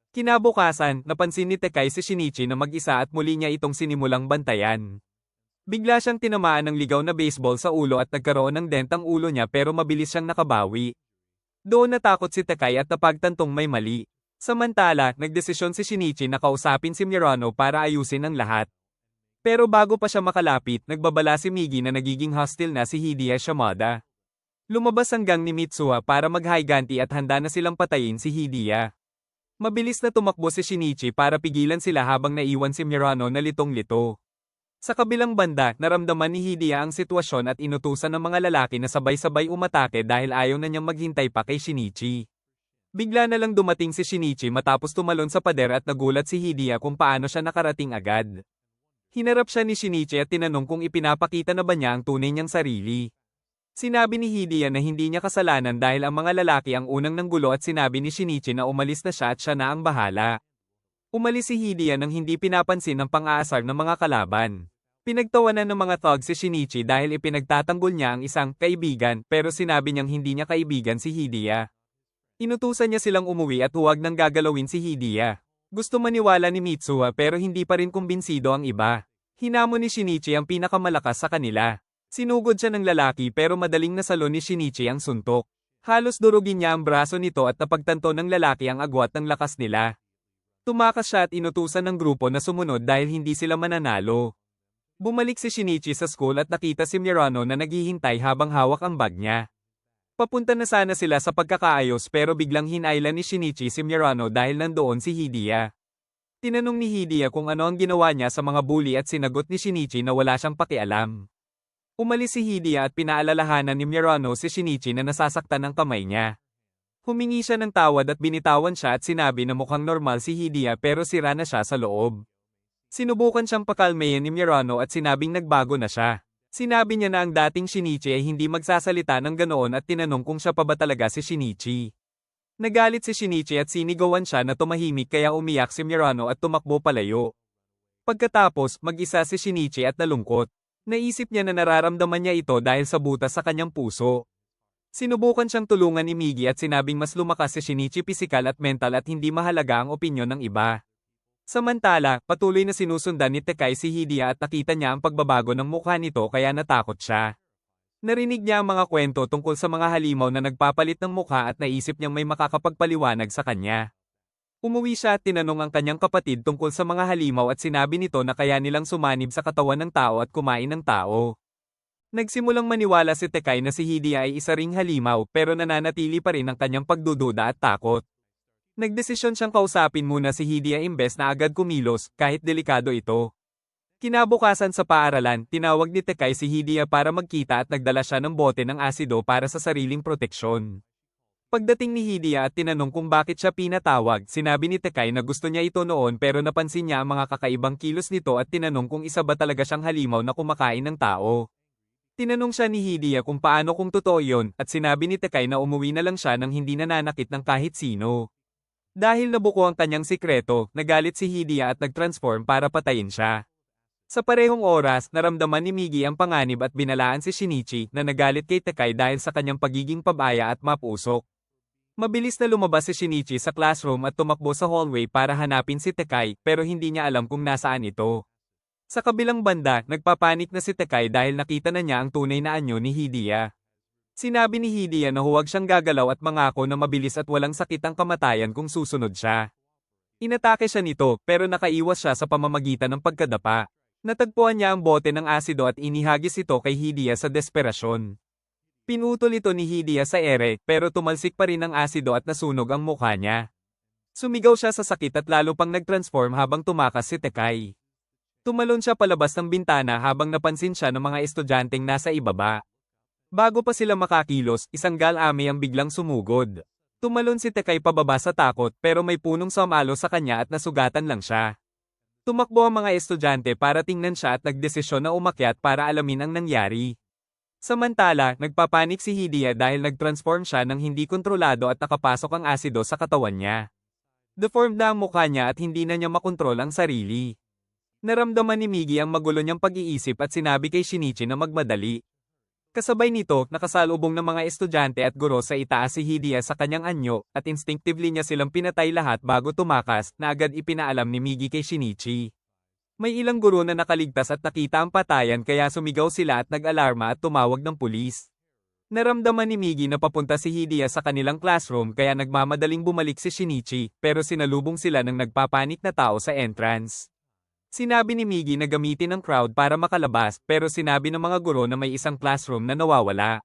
Kinabukasan, napansin ni Tekai si Shinichi na mag-isa at muli niya itong sinimulang bantayan. Bigla siyang tinamaan ng ligaw na baseball sa ulo at nagkaroon ng dent ang ulo niya pero mabilis siyang nakabawi. Doon natakot si Tekai at napagtantong may mali. Samantala, nagdesisyon si Shinichi na kausapin si Mirano para ayusin ang lahat. Pero bago pa siya makalapit, nagbabala si Migi na nagiging hostile na si Hidia Shimada. Lumabas ang gang ni Mitsuha para mag-higanti at handa na silang patayin si Hidia. Mabilis na tumakbo si Shinichi para pigilan sila habang naiwan si Mirano na litong-lito. Sa kabilang banda, naramdaman ni Hidia ang sitwasyon at inutusan ng mga lalaki na sabay-sabay umatake dahil ayaw na niyang maghintay pa kay Shinichi. Bigla na lang dumating si Shinichi matapos tumalon sa pader at nagulat si Hidia kung paano siya nakarating agad. Hinarap siya ni Shinichi at tinanong kung ipinapakita na ba niya ang tunay niyang sarili. Sinabi ni Hidia na hindi niya kasalanan dahil ang mga lalaki ang unang nanggulo at sinabi ni Shinichi na umalis na siya at siya na ang bahala. Umalis si Hidia nang hindi pinapansin ang pang-aasar ng mga kalaban. Pinagtawanan ng mga thugs si Shinichi dahil ipinagtatanggol niya ang isang kaibigan pero sinabi niyang hindi niya kaibigan si Hidia. Inutusan niya silang umuwi at huwag nang gagalawin si Hidia. Gusto maniwala ni Mitsuha pero hindi pa rin kumbinsido ang iba. Hinamon ni Shinichi ang pinakamalakas sa kanila. Sinugod siya ng lalaki pero madaling nasalo ni Shinichi ang suntok. Halos durugin niya ang braso nito at napagtanto ng lalaki ang agwat ng lakas nila. Tumakas siya at inutusan ng grupo na sumunod dahil hindi sila mananalo. Bumalik si Shinichi sa school at nakita si Mirano na naghihintay habang hawak ang bag niya. Papunta na sana sila sa pagkakaayos pero biglang hinailan ni Shinichi si Mirano dahil nandoon si Hidia. Tinanong ni Hidia kung ano ang ginawa niya sa mga bully at sinagot ni Shinichi na wala siyang pakialam. Umalis si Hidia at pinaalalahanan ni Mirano si Shinichi na nasasaktan ang kamay niya. Humingi siya ng tawad at binitawan siya at sinabi na mukhang normal si Hidia pero sira na siya sa loob. Sinubukan siyang pakalmayan ni Mirano at sinabing nagbago na siya. Sinabi niya na ang dating Shinichi ay hindi magsasalita ng ganoon at tinanong kung siya pa ba talaga si Shinichi. Nagalit si Shinichi at sinigawan siya na tumahimik kaya umiyak si Mirano at tumakbo palayo. Pagkatapos, mag-isa si Shinichi at nalungkot. Naisip niya na nararamdaman niya ito dahil sa butas sa kanyang puso. Sinubukan siyang tulungan ni Migi at sinabing mas lumakas si Shinichi pisikal at mental at hindi mahalaga ang opinyon ng iba. Samantala, patuloy na sinusundan ni Tekai si Hidia at nakita niya ang pagbabago ng mukha nito kaya natakot siya. Narinig niya ang mga kwento tungkol sa mga halimaw na nagpapalit ng mukha at naisip niyang may makakapagpaliwanag sa kanya. Umuwi siya at tinanong ang kanyang kapatid tungkol sa mga halimaw at sinabi nito na kaya nilang sumanib sa katawan ng tao at kumain ng tao. Nagsimulang maniwala si Tekai na si Hidia ay isa ring halimaw pero nananatili pa rin ang kanyang pagdududa at takot. Nagdesisyon siyang kausapin muna si Hidia imbes na agad kumilos kahit delikado ito. Kinabukasan sa paaralan, tinawag ni Tekai si Hidia para magkita at nagdala siya ng bote ng asido para sa sariling proteksyon. Pagdating ni Hidia at tinanong kung bakit siya pinatawag, sinabi ni Tekai na gusto niya ito noon pero napansin niya ang mga kakaibang kilos nito at tinanong kung isa ba talaga siyang halimaw na kumakain ng tao. Tinanong siya ni Hidia kung paano kung totoo yon at sinabi ni Tekai na umuwi na lang siya nang hindi nananakit ng kahit sino. Dahil nabuko ang kanyang sikreto, nagalit si Hidia at nag-transform para patayin siya. Sa parehong oras, naramdaman ni Migi ang panganib at binalaan si Shinichi na nagalit kay Tekai dahil sa kanyang pagiging pabaya at mapusok. Mabilis na lumabas si Shinichi sa classroom at tumakbo sa hallway para hanapin si Tekai pero hindi niya alam kung nasaan ito. Sa kabilang banda, nagpapanik na si Tekai dahil nakita na niya ang tunay na anyo ni Hidia. Sinabi ni Hidia na huwag siyang gagalaw at mangako na mabilis at walang sakit ang kamatayan kung susunod siya. Inatake siya nito pero nakaiwas siya sa pamamagitan ng pagkadapa. Natagpuan niya ang bote ng asido at inihagis ito kay Hidia sa desperasyon. Pinutol ito ni Hidia sa ere pero tumalsik pa rin ang asido at nasunog ang mukha niya. Sumigaw siya sa sakit at lalo pang nag-transform habang tumakas si Tekai. Tumalon siya palabas ng bintana habang napansin siya ng mga estudyanteng nasa ibaba. Bago pa sila makakilos, isang galame ang biglang sumugod. Tumalon si Tekai pababa sa takot pero may punong sumalo sa kanya at nasugatan lang siya. Tumakbo ang mga estudyante para tingnan siya at nagdesisyon na umakyat para alamin ang nangyari. Samantala, nagpapanik si Hidia dahil nag-transform siya nang hindi kontrolado at nakapasok ang asido sa katawan niya. Deformed na ang mukha niya at hindi na niya makontrol ang sarili. Naramdaman ni Migi ang magulo niyang pag-iisip at sinabi kay Shinichi na magmadali. Kasabay nito, nakasalubong ng mga estudyante at guro sa itaas si Hidia sa kanyang anyo, at instinctively niya silang pinatay lahat bago tumakas, na agad ipinaalam ni Migi kay Shinichi. May ilang guro na nakaligtas at nakita ang patayan kaya sumigaw sila at nag-alarma at tumawag ng pulis. Naramdaman ni Migi na papunta si Hidia sa kanilang classroom kaya nagmamadaling bumalik si Shinichi, pero sinalubong sila ng nagpapanik na tao sa entrance. Sinabi ni Migi na gamitin ang crowd para makalabas pero sinabi ng mga guro na may isang classroom na nawawala.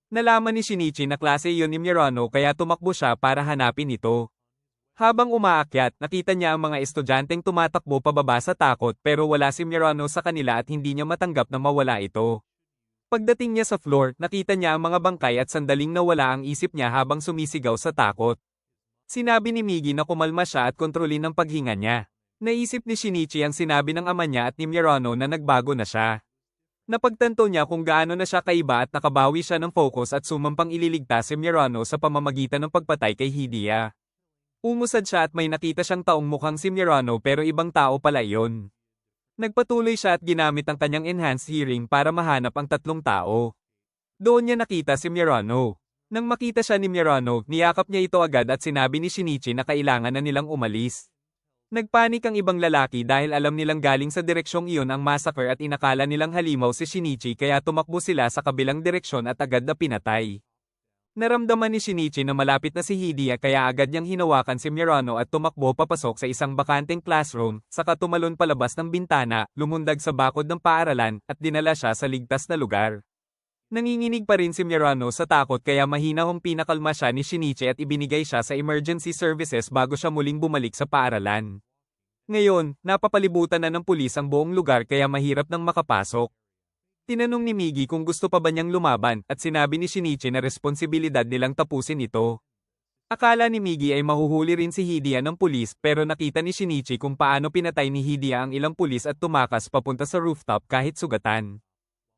Nalaman ni Shinichi na klase iyon ni Mirano kaya tumakbo siya para hanapin ito. Habang umaakyat, nakita niya ang mga estudyanteng tumatakbo pababa sa takot pero wala si Mirano sa kanila at hindi niya matanggap na mawala ito. Pagdating niya sa floor, nakita niya ang mga bangkay at sandaling nawala ang isip niya habang sumisigaw sa takot. Sinabi ni Migi na kumalma siya at kontrolin ang paghinga niya. Naisip ni Shinichi ang sinabi ng ama niya at ni Mirano na nagbago na siya. Napagtanto niya kung gaano na siya kaiba at nakabawi siya ng focus at sumampang ililigtas si Mirano sa pamamagitan ng pagpatay kay Hidia. Umusad siya at may nakita siyang taong mukhang si Mirano pero ibang tao pala iyon. Nagpatuloy siya at ginamit ang kanyang enhanced hearing para mahanap ang tatlong tao. Doon niya nakita si Mirano. Nang makita siya ni Mirano, niyakap niya ito agad at sinabi ni Shinichi na kailangan na nilang umalis. Nagpanik ang ibang lalaki dahil alam nilang galing sa direksyong iyon ang massacre at inakala nilang halimaw si Shinichi kaya tumakbo sila sa kabilang direksyon at agad na pinatay. Naramdaman ni Shinichi na malapit na si Hidia kaya agad niyang hinawakan si Mirano at tumakbo papasok sa isang bakanteng classroom, saka tumalon palabas ng bintana, lumundag sa bakod ng paaralan, at dinala siya sa ligtas na lugar. Nanginginig pa rin si Mirano sa takot kaya mahinahong pinakalma siya ni Shinichi at ibinigay siya sa emergency services bago siya muling bumalik sa paaralan. Ngayon, napapalibutan na ng pulis ang buong lugar kaya mahirap nang makapasok. Tinanong ni Migi kung gusto pa ba niyang lumaban at sinabi ni Shinichi na responsibilidad nilang tapusin ito. Akala ni Migi ay mahuhuli rin si Hidia ng pulis pero nakita ni Shinichi kung paano pinatay ni Hidia ang ilang pulis at tumakas papunta sa rooftop kahit sugatan.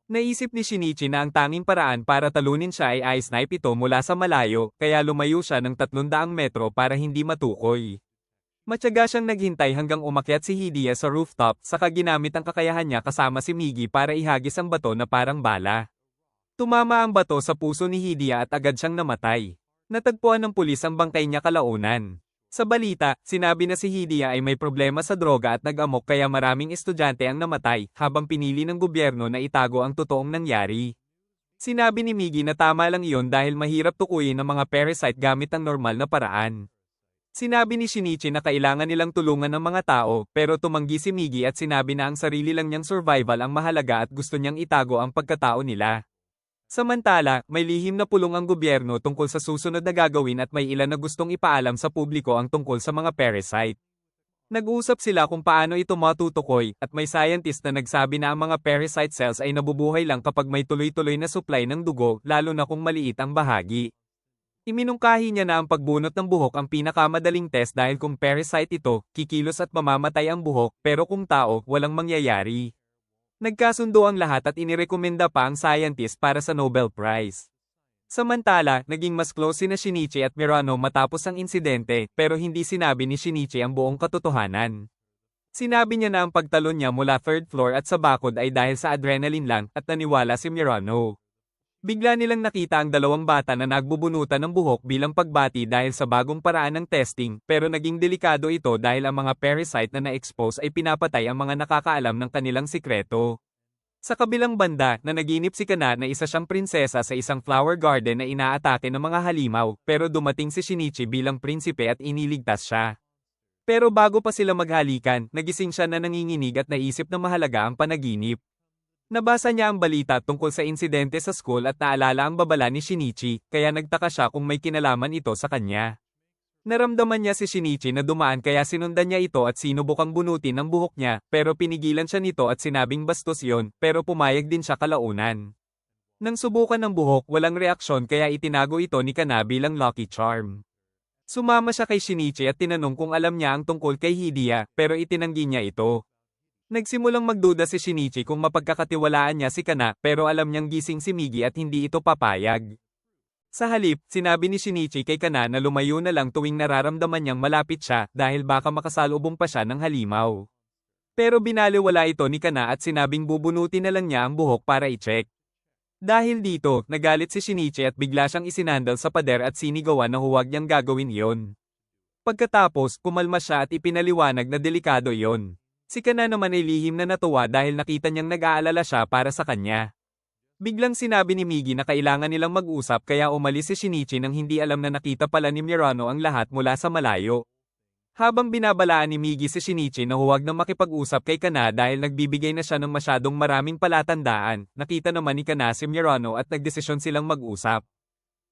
Naisip ni Shinichi na ang tanging paraan para talunin siya ay i-snipe ito mula sa malayo, kaya lumayo siya ng 300 metro para hindi matukoy. Matyaga siyang naghintay hanggang umakyat si Hidia sa rooftop, saka ginamit ang kakayahan niya kasama si Migi para ihagis ang bato na parang bala. Tumama ang bato sa puso ni Hidia at agad siyang namatay. Natagpuan ng pulis ang bangkay niya kalaunan. Sa balita, sinabi na si Hidia ay may problema sa droga at nag-amok kaya maraming estudyante ang namatay, habang pinili ng gobyerno na itago ang totoong nangyari. Sinabi ni Migi na tama lang iyon dahil mahirap tukuyin ang mga parasite gamit ang normal na paraan. Sinabi ni Shinichi na kailangan nilang tulungan ng mga tao, pero tumanggi si Migi at sinabi na ang sarili lang niyang survival ang mahalaga at gusto niyang itago ang pagkatao nila. Samantala, may lihim na pulong ang gobyerno tungkol sa susunod na gagawin at may ilan na gustong ipaalam sa publiko ang tungkol sa mga parasite. Nag-uusap sila kung paano ito matutukoy, at may scientist na nagsabi na ang mga parasite cells ay nabubuhay lang kapag may tuloy-tuloy na supply ng dugo, lalo na kung maliit ang bahagi. Iminungkahi niya na ang pagbunot ng buhok ang pinakamadaling test dahil kung parasite ito, kikilos at mamamatay ang buhok, pero kung tao, walang mangyayari. Nagkasundo ang lahat at inirekomenda pa ang scientist para sa Nobel Prize. Samantala, naging mas close sina Shinichi at Mirano matapos ang insidente, pero hindi sinabi ni Shinichi ang buong katotohanan. Sinabi niya na ang pagtalon niya mula third floor at sa bakod ay dahil sa adrenaline lang at naniwala si Mirano. Bigla nilang nakita ang dalawang bata na nagbubunutan ng buhok bilang pagbati dahil sa bagong paraan ng testing, pero naging delikado ito dahil ang mga parasite na na-expose ay pinapatay ang mga nakakaalam ng kanilang sikreto. Sa kabilang banda, nanaginip si Kana na isa siyang prinsesa sa isang flower garden na inaatake ng mga halimaw, pero dumating si Shinichi bilang prinsipe at iniligtas siya. Pero bago pa sila maghalikan, nagising siya na nanginginig at naisip na mahalaga ang panaginip. Nabasa niya ang balita tungkol sa insidente sa school at naalala ang babala ni Shinichi, kaya nagtaka siya kung may kinalaman ito sa kanya. Naramdaman niya si Shinichi na dumaan kaya sinundan niya ito at sinubukang bunutin ang buhok niya, pero pinigilan siya nito at sinabing bastos yon, pero pumayag din siya kalaunan. Nang subukan ng buhok, walang reaksyon kaya itinago ito ni Kana bilang lucky charm. Sumama siya kay Shinichi at tinanong kung alam niya ang tungkol kay Hidia, pero itinanggi niya ito. Nagsimulang magduda si Shinichi kung mapagkakatiwalaan niya si Kana, pero alam niyang gising si Migi at hindi ito papayag. Sa halip, sinabi ni Shinichi kay Kana na lumayo na lang tuwing nararamdaman niyang malapit siya dahil baka makasalubong pa siya ng halimaw. Pero binaliwala ito ni Kana at sinabing bubunutin na lang niya ang buhok para i-check. Dahil dito, nagalit si Shinichi at bigla siyang isinandal sa pader at sinigawan na huwag niyang gagawin iyon. Pagkatapos, kumalma siya at ipinaliwanag na delikado iyon. Si Kana naman ay lihim na natuwa dahil nakita niyang nag-aalala siya para sa kanya. Biglang sinabi ni Migi na kailangan nilang mag-usap kaya umalis si Shinichi nang hindi alam na nakita pala ni Mirano ang lahat mula sa malayo. Habang binabalaan ni Migi si Shinichi na huwag na makipag-usap kay Kana dahil nagbibigay na siya ng masyadong maraming palatandaan, nakita naman ni Kana si Mirano at nagdesisyon silang mag-usap.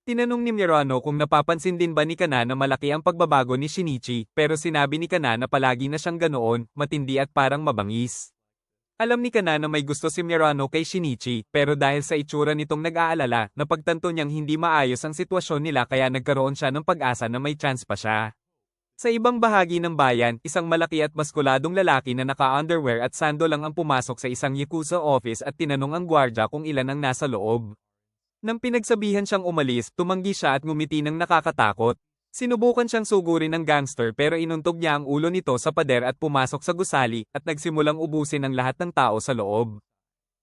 Tinanong ni Mirano kung napapansin din ba ni Kana na malaki ang pagbabago ni Shinichi, pero sinabi ni Kana na palagi na siyang ganoon, matindi at parang mabangis. Alam ni Kana na may gusto si Mirano kay Shinichi, pero dahil sa itsura nitong nag-aalala, napagtanto niyang hindi maayos ang sitwasyon nila kaya nagkaroon siya ng pag-asa na may chance pa siya. Sa ibang bahagi ng bayan, isang malaki at maskuladong lalaki na naka-underwear at sando lang ang pumasok sa isang yakuza office at tinanong ang gwardya kung ilan ang nasa loob. Nang pinagsabihan siyang umalis, tumanggi siya at ngumiti ng nakakatakot. Sinubukan siyang sugurin ng gangster pero inuntog niya ang ulo nito sa pader at pumasok sa gusali at nagsimulang ubusin ang lahat ng tao sa loob.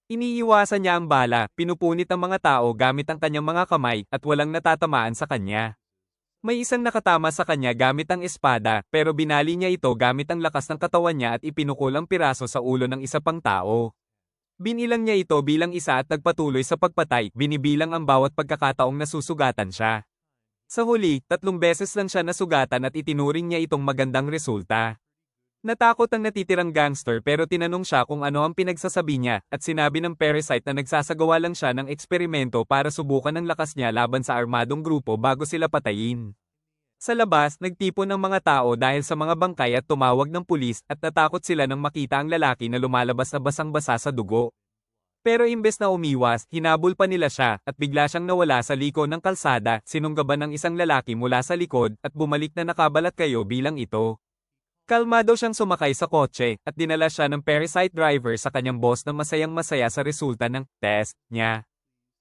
Iniiwasan niya ang bala, pinupunit ang mga tao gamit ang kanyang mga kamay, at walang natatamaan sa kanya. May isang nakatama sa kanya gamit ang espada, pero binali niya ito gamit ang lakas ng katawan niya at ipinukol ang piraso sa ulo ng isa pang tao. Binilang niya ito bilang isa at nagpatuloy sa pagpatay, binibilang ang bawat pagkakataong nasusugatan siya. Sa huli, 3 beses lang siya nasugatan at itinuring niya itong magandang resulta. Natakot ang natitirang gangster pero tinanong siya kung ano ang pinagsasabi niya, at sinabi ng parasite na nagsasagawa lang siya ng eksperimento para subukan ang lakas niya laban sa armadong grupo bago sila patayin. Sa labas, nagtipon ng mga tao dahil sa mga bangkay at tumawag ng pulis, at natakot sila nang makita ang lalaki na lumalabas na basang-basa sa dugo. Pero imbes na umiwas, hinabol pa nila siya, at bigla siyang nawala sa liko ng kalsada, sinunggaban ng isang lalaki mula sa likod, at bumalik na nakabalat kayo bilang ito. Kalmado siyang sumakay sa kotse, at dinala siya ng parasite driver sa kanyang boss na masayang-masaya sa resulta ng test niya.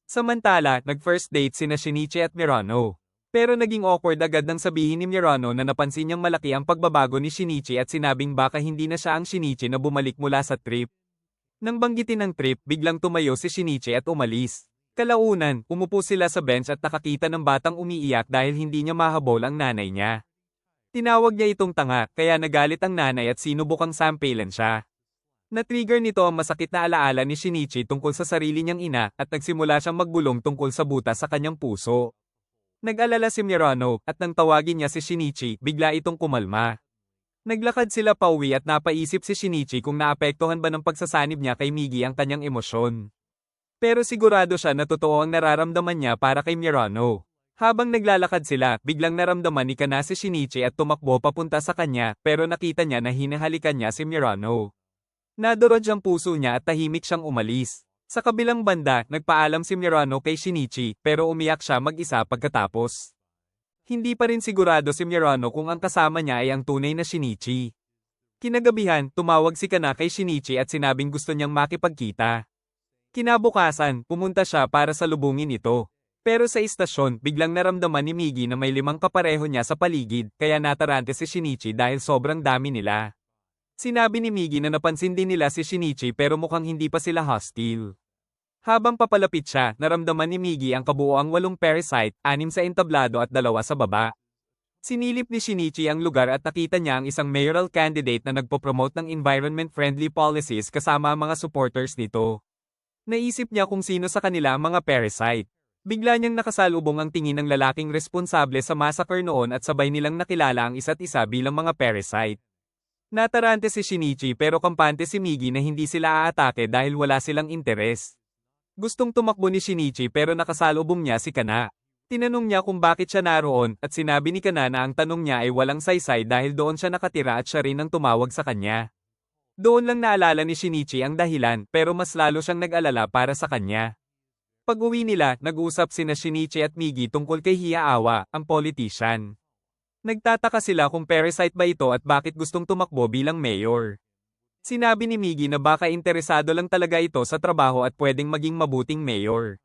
Samantala, nag-first date sina Shinichi at Mirano. Pero naging awkward agad nang sabihin ni Mirano na napansin niyang malaki ang pagbabago ni Shinichi at sinabing baka hindi na siya ang Shinichi na bumalik mula sa trip. Nang banggitin ng trip, biglang tumayo si Shinichi at umalis. Kalaunan, umupo sila sa bench at nakakita ng batang umiiyak dahil hindi niya mahabol ang nanay niya. Tinawag niya itong tanga, kaya nagalit ang nanay at sinubukang sampalan siya. Na-trigger nito ang masakit na alaala ni Shinichi tungkol sa sarili niyang ina, at nagsimula siyang magbulong tungkol sa butas sa kanyang puso. Nag-alala si Mirano, at nang tawagin niya si Shinichi, bigla itong kumalma. Naglakad sila pauwi at napaisip si Shinichi kung naapektuhan ba ng pagsasanib niya kay Migi ang kanyang emosyon. Pero sigurado siya na totoo ang nararamdaman niya para kay Mirano. Habang naglalakad sila, biglang naramdaman ni Kana si Shinichi at tumakbo papunta sa kanya, pero nakita niya na hinahalikan niya si Mirano. Nadurog ang puso niya at tahimik siyang umalis. Sa kabilang banda, nagpaalam si Mirano kay Shinichi, pero umiyak siya mag-isa pagkatapos. Hindi pa rin sigurado si Mirano kung ang kasama niya ay ang tunay na Shinichi. Kinagabihan, tumawag si Kana kay Shinichi at sinabing gusto niyang makipagkita. Kinabukasan, pumunta siya para salubungin ito. Pero sa istasyon, biglang naramdaman ni Migi na may 5 kapareho niya sa paligid, kaya natarante si Shinichi dahil sobrang dami nila. Sinabi ni Migi na napansin din nila si Shinichi pero mukhang hindi pa sila hostile. Habang papalapit siya, naramdaman ni Migi ang kabuoang 8 parasite, 6 sa entablado at 2 sa baba. Sinilip ni Shinichi ang lugar at nakita niya ang isang mayoral candidate na nagpo-promote ng environment-friendly policies kasama ang mga supporters nito. Naisip niya kung sino sa kanila ang mga parasite. Bigla niyang nakasalubong ang tingin ng lalaking responsable sa massacre noon at sabay nilang nakilala ang isa't isa bilang mga parasite. Natarante si Shinichi pero kampante si Migi na hindi sila aatake dahil wala silang interes. Gustong tumakbo ni Shinichi pero nakasalubong niya si Kana. Tinanong niya kung bakit siya naroon at sinabi ni Kana na ang tanong niya ay walang saysay dahil doon siya nakatira at siya rin ang tumawag sa kanya. Doon lang naalala ni Shinichi ang dahilan pero mas lalo siyang nag-alala para sa kanya. Pag-uwi nila, nag-usap sina Shinichi at Migi tungkol kay Hiaawa, ang politician. Nagtataka sila kung parasite ba ito at bakit gustong tumakbo bilang mayor. Sinabi ni Migi na baka interesado lang talaga ito sa trabaho at pwedeng maging mabuting mayor.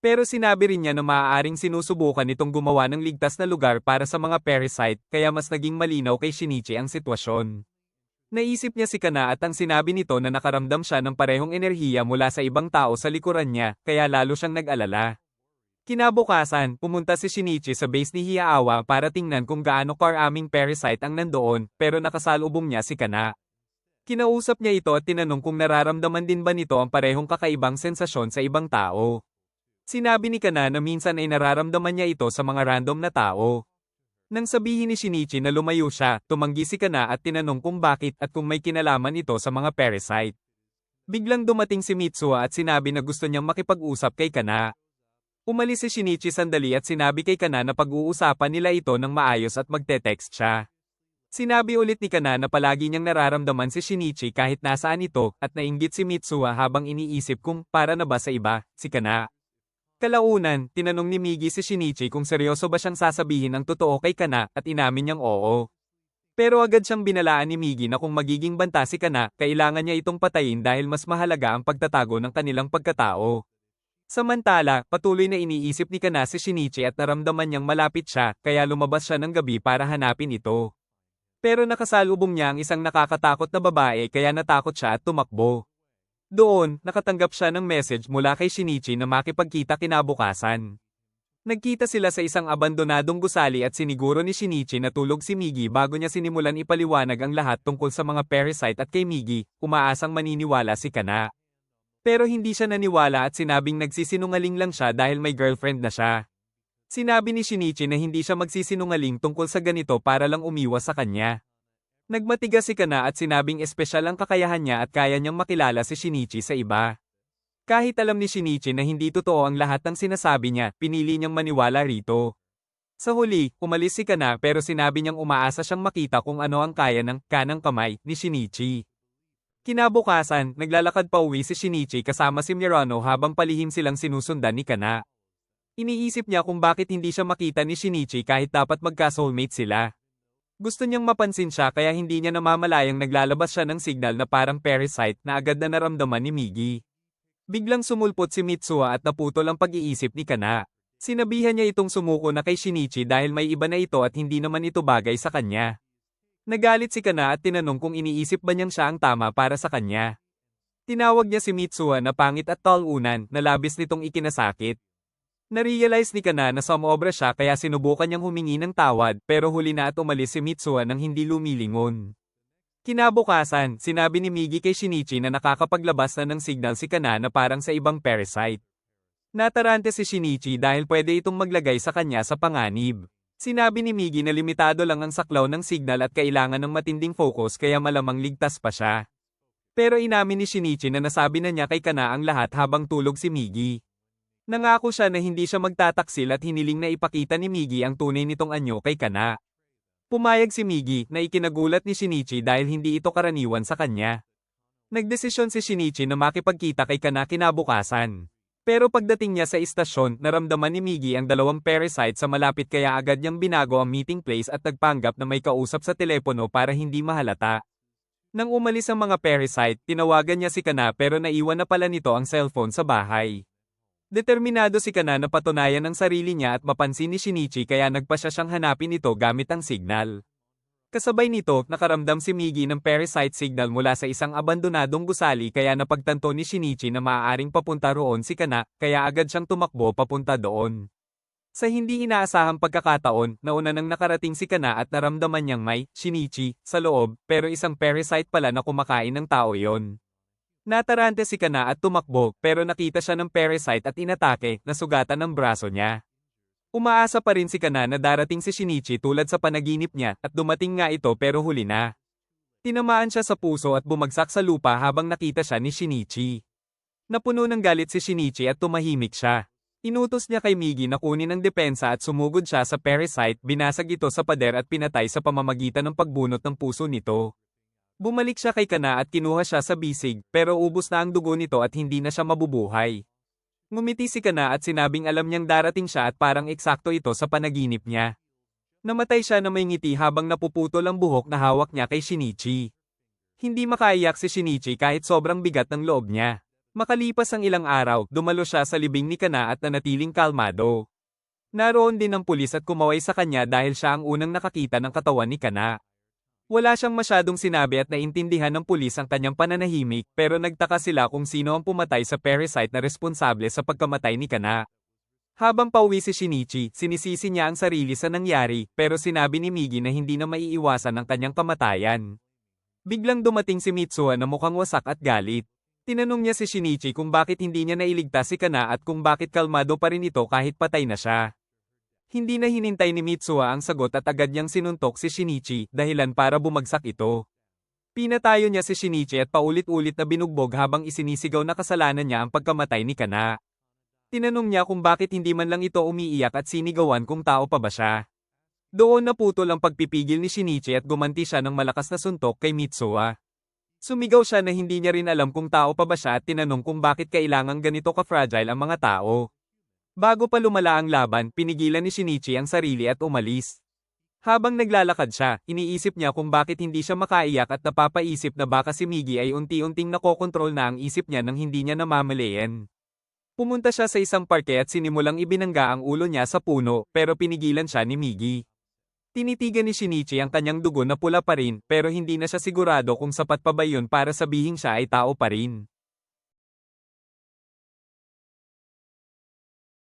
Pero sinabi rin niya na maaaring sinusubukan itong gumawa ng ligtas na lugar para sa mga parasite, kaya mas naging malinaw kay Shinichi ang sitwasyon. Naisip niya si Kana at ang sinabi nito na nakaramdam siya ng parehong enerhiya mula sa ibang tao sa likuran niya, kaya lalo siyang nag-alala. Kinabukasan, pumunta si Shinichi sa base ni Hiaawa para tingnan kung gaano karaming parasite ang nandoon, pero nakasalubong niya si Kana. Kinausap niya ito at tinanong kung nararamdaman din ba nito ang parehong kakaibang sensasyon sa ibang tao. Sinabi ni Kana na minsan ay nararamdaman niya ito sa mga random na tao. Nang sabihin ni Shinichi na lumayo siya, tumanggi si Kana at tinanong kung bakit at kung may kinalaman ito sa mga parasite. Biglang dumating si Mitsuha at sinabi na gusto niyang makipag-usap kay Kana. Umalis si Shinichi sandali at sinabi kay Kana na pag-uusapan nila ito ng maayos at magte-text siya. Sinabi ulit ni Kana na palagi niyang nararamdaman si Shinichi kahit nasaan ito at nainggit si Mitsuha habang iniisip kung para na ba sa iba, si Kana. Kalaunan, tinanong ni Migi si Shinichi kung seryoso ba siyang sasabihin ang totoo kay Kana at inamin niyang oo. Pero agad siyang binalaan ni Migi na kung magiging banta si Kana, kailangan niya itong patayin dahil mas mahalaga ang pagtatago ng kanilang pagkatao. Samantala, patuloy na iniisip ni Kana si Shinichi at naramdaman niyang malapit siya, kaya lumabas siya ng gabi para hanapin ito. Pero nakasalubong niya ang isang nakakatakot na babae kaya natakot siya at tumakbo. Doon, nakatanggap siya ng message mula kay Shinichi na makipagkita kinabukasan. Nagkita sila sa isang abandonadong gusali at siniguro ni Shinichi na tulog si Migi bago niya sinimulan ipaliwanag ang lahat tungkol sa mga parasite at kay Migi, umaasang maniniwala si Kana. Pero hindi siya naniwala at sinabing nagsisinungaling lang siya dahil may girlfriend na siya. Sinabi ni Shinichi na hindi siya magsisinungaling tungkol sa ganito para lang umiwas sa kanya. Nagmatigas si Kana at sinabing espesyal ang kakayahan niya at kaya niyang makilala si Shinichi sa iba. Kahit alam ni Shinichi na hindi totoo ang lahat ng sinasabi niya, pinili niyang maniwala rito. Sa huli, umalis si Kana pero sinabi niyang umaasa siyang makita kung ano ang kaya ng kanang kamay ni Shinichi. Kinabukasan, naglalakad pa uwi si Shinichi kasama si Mirano habang palihim silang sinusundan ni Kana. Iniisip niya kung bakit hindi siya makita ni Shinichi kahit dapat magka-soulmate sila. Gusto niyang mapansin siya kaya hindi niya namamalayang naglalabas siya ng signal na parang parasite na agad na naramdaman ni Migi. Biglang sumulpot si Mitsuha at naputol ang pag-iisip ni Kana. Sinabihan niya itong sumuko na kay Shinichi dahil may iba na ito at hindi naman ito bagay sa kanya. Nagalit si Kana at tinanong kung iniisip ba niyang siya ang tama para sa kanya. Tinawag niya si Mitsuha na pangit at talunan na labis nitong ikinasakit. Narealize ni Kana na sumobra siya kaya sinubukan niyang humingi ng tawad pero huli na at umalis si Mitsuha nang hindi lumilingon. Kinabukasan, sinabi ni Migi kay Shinichi na nakakapaglabas na ng signal si Kana na parang sa ibang parasite. Natarante si Shinichi dahil pwede itong maglagay sa kanya sa panganib. Sinabi ni Migi na limitado lang ang saklaw ng signal at kailangan ng matinding focus kaya malamang ligtas pa siya. Pero inamin ni Shinichi na nasabi na niya kay Kana ang lahat habang tulog si Migi. Nangako siya na hindi siya magtataksil at hiniling na ipakita ni Migi ang tunay nitong anyo kay Kana. Pumayag si Migi na ikinagulat ni Shinichi dahil hindi ito karaniwan sa kanya. Nagdesisyon si Shinichi na makipagkita kay Kana kinabukasan. Pero pagdating niya sa istasyon, naramdaman ni Migi ang dalawang parasite sa malapit kaya agad niyang binago ang meeting place at nagpanggap na may kausap sa telepono para hindi mahalata. Nang umalis ang mga parasite, tinawagan niya si Kana pero naiwan na pala nito ang cellphone sa bahay. Determinado si Kana na patunayan ang sarili niya at mapansin ni Shinichi kaya nagpa siya siyang hanapin ito gamit ang signal. Kasabay nito, nakaramdam si Migi ng parasite signal mula sa isang abandonadong gusali kaya napagtanto ni Shinichi na maaaring papunta roon si Kana, kaya agad siyang tumakbo papunta doon. Sa hindi inaasahang pagkakataon, nauna nang nakarating si Kana at naramdaman niyang may Shinichi sa loob, pero isang parasite pala na kumakain ng tao yon. Natarante si Kana at tumakbo pero nakita siya ng parasite at inatake, nasugatan ang braso niya. Umaasa pa rin si Kana na darating si Shinichi tulad sa panaginip niya at dumating nga ito pero huli na. Tinamaan siya sa puso at bumagsak sa lupa habang nakita siya ni Shinichi. Napuno ng galit si Shinichi at tumahimik siya. Inutos niya kay Migi na kunin ang depensa at sumugod siya sa parasite, binasag ito sa pader at pinatay sa pamamagitan ng pagbunot ng puso nito. Bumalik siya kay Kana at kinuha siya sa bisig, pero ubos na ang dugo nito at hindi na siya mabubuhay. Ngumiti si Kana at sinabing alam niyang darating siya at parang eksakto ito sa panaginip niya. Namatay siya na may ngiti habang napuputol ang buhok na hawak niya kay Shinichi. Hindi makaiyak si Shinichi kahit sobrang bigat ng loob niya. Makalipas ang ilang araw, dumalo siya sa libing ni Kana at nanatiling kalmado. Naroon din ang pulis at kumaway sa kanya dahil siya ang unang nakakita ng katawan ni Kana. Wala siyang masyadong sinabi at naintindihan ng pulis ang kanyang pananahimik pero nagtaka sila kung sino ang pumatay sa parasite na responsable sa pagkamatay ni Kana. Habang pauwi si Shinichi, sinisisi niya ang sarili sa nangyari pero sinabi ni Migi na hindi na maiiwasan ang kanyang kamatayan. Biglang dumating si Mitsuha na mukhang wasak at galit. Tinanong niya si Shinichi kung bakit hindi niya nailigtas si Kana at kung bakit kalmado pa rin ito kahit patay na siya. Hindi na hinintay ni Mitsuha ang sagot at agad niyang sinuntok si Shinichi, dahilan para bumagsak ito. Pinatayo niya si Shinichi at paulit-ulit na binugbog habang isinisigaw na kasalanan niya ang pagkamatay ni Kana. Tinanong niya kung bakit hindi man lang ito umiiyak at sinigawan kung tao pa ba siya. Doon naputol ang pagpipigil ni Shinichi at gumanti siya ng malakas na suntok kay Mitsuha. Sumigaw siya na hindi niya rin alam kung tao pa ba siya at tinanong kung bakit kailangang ganito ka-fragile ang mga tao. Bago pa lumala ang laban, pinigilan ni Shinichi ang sarili at umalis. Habang naglalakad siya, iniisip niya kung bakit hindi siya makaiyak at napapaisip na baka si Migi ay unti-unting nakokontrol na ang isip niya nang hindi niya namamalayan. Pumunta siya sa isang parke at sinimulang ibinangga ang ulo niya sa puno, pero pinigilan siya ni Migi. Tinitigan ni Shinichi ang kanyang dugo na pula pa rin, pero hindi na siya sigurado kung sapat pa ba yun para sabihing siya ay tao pa rin.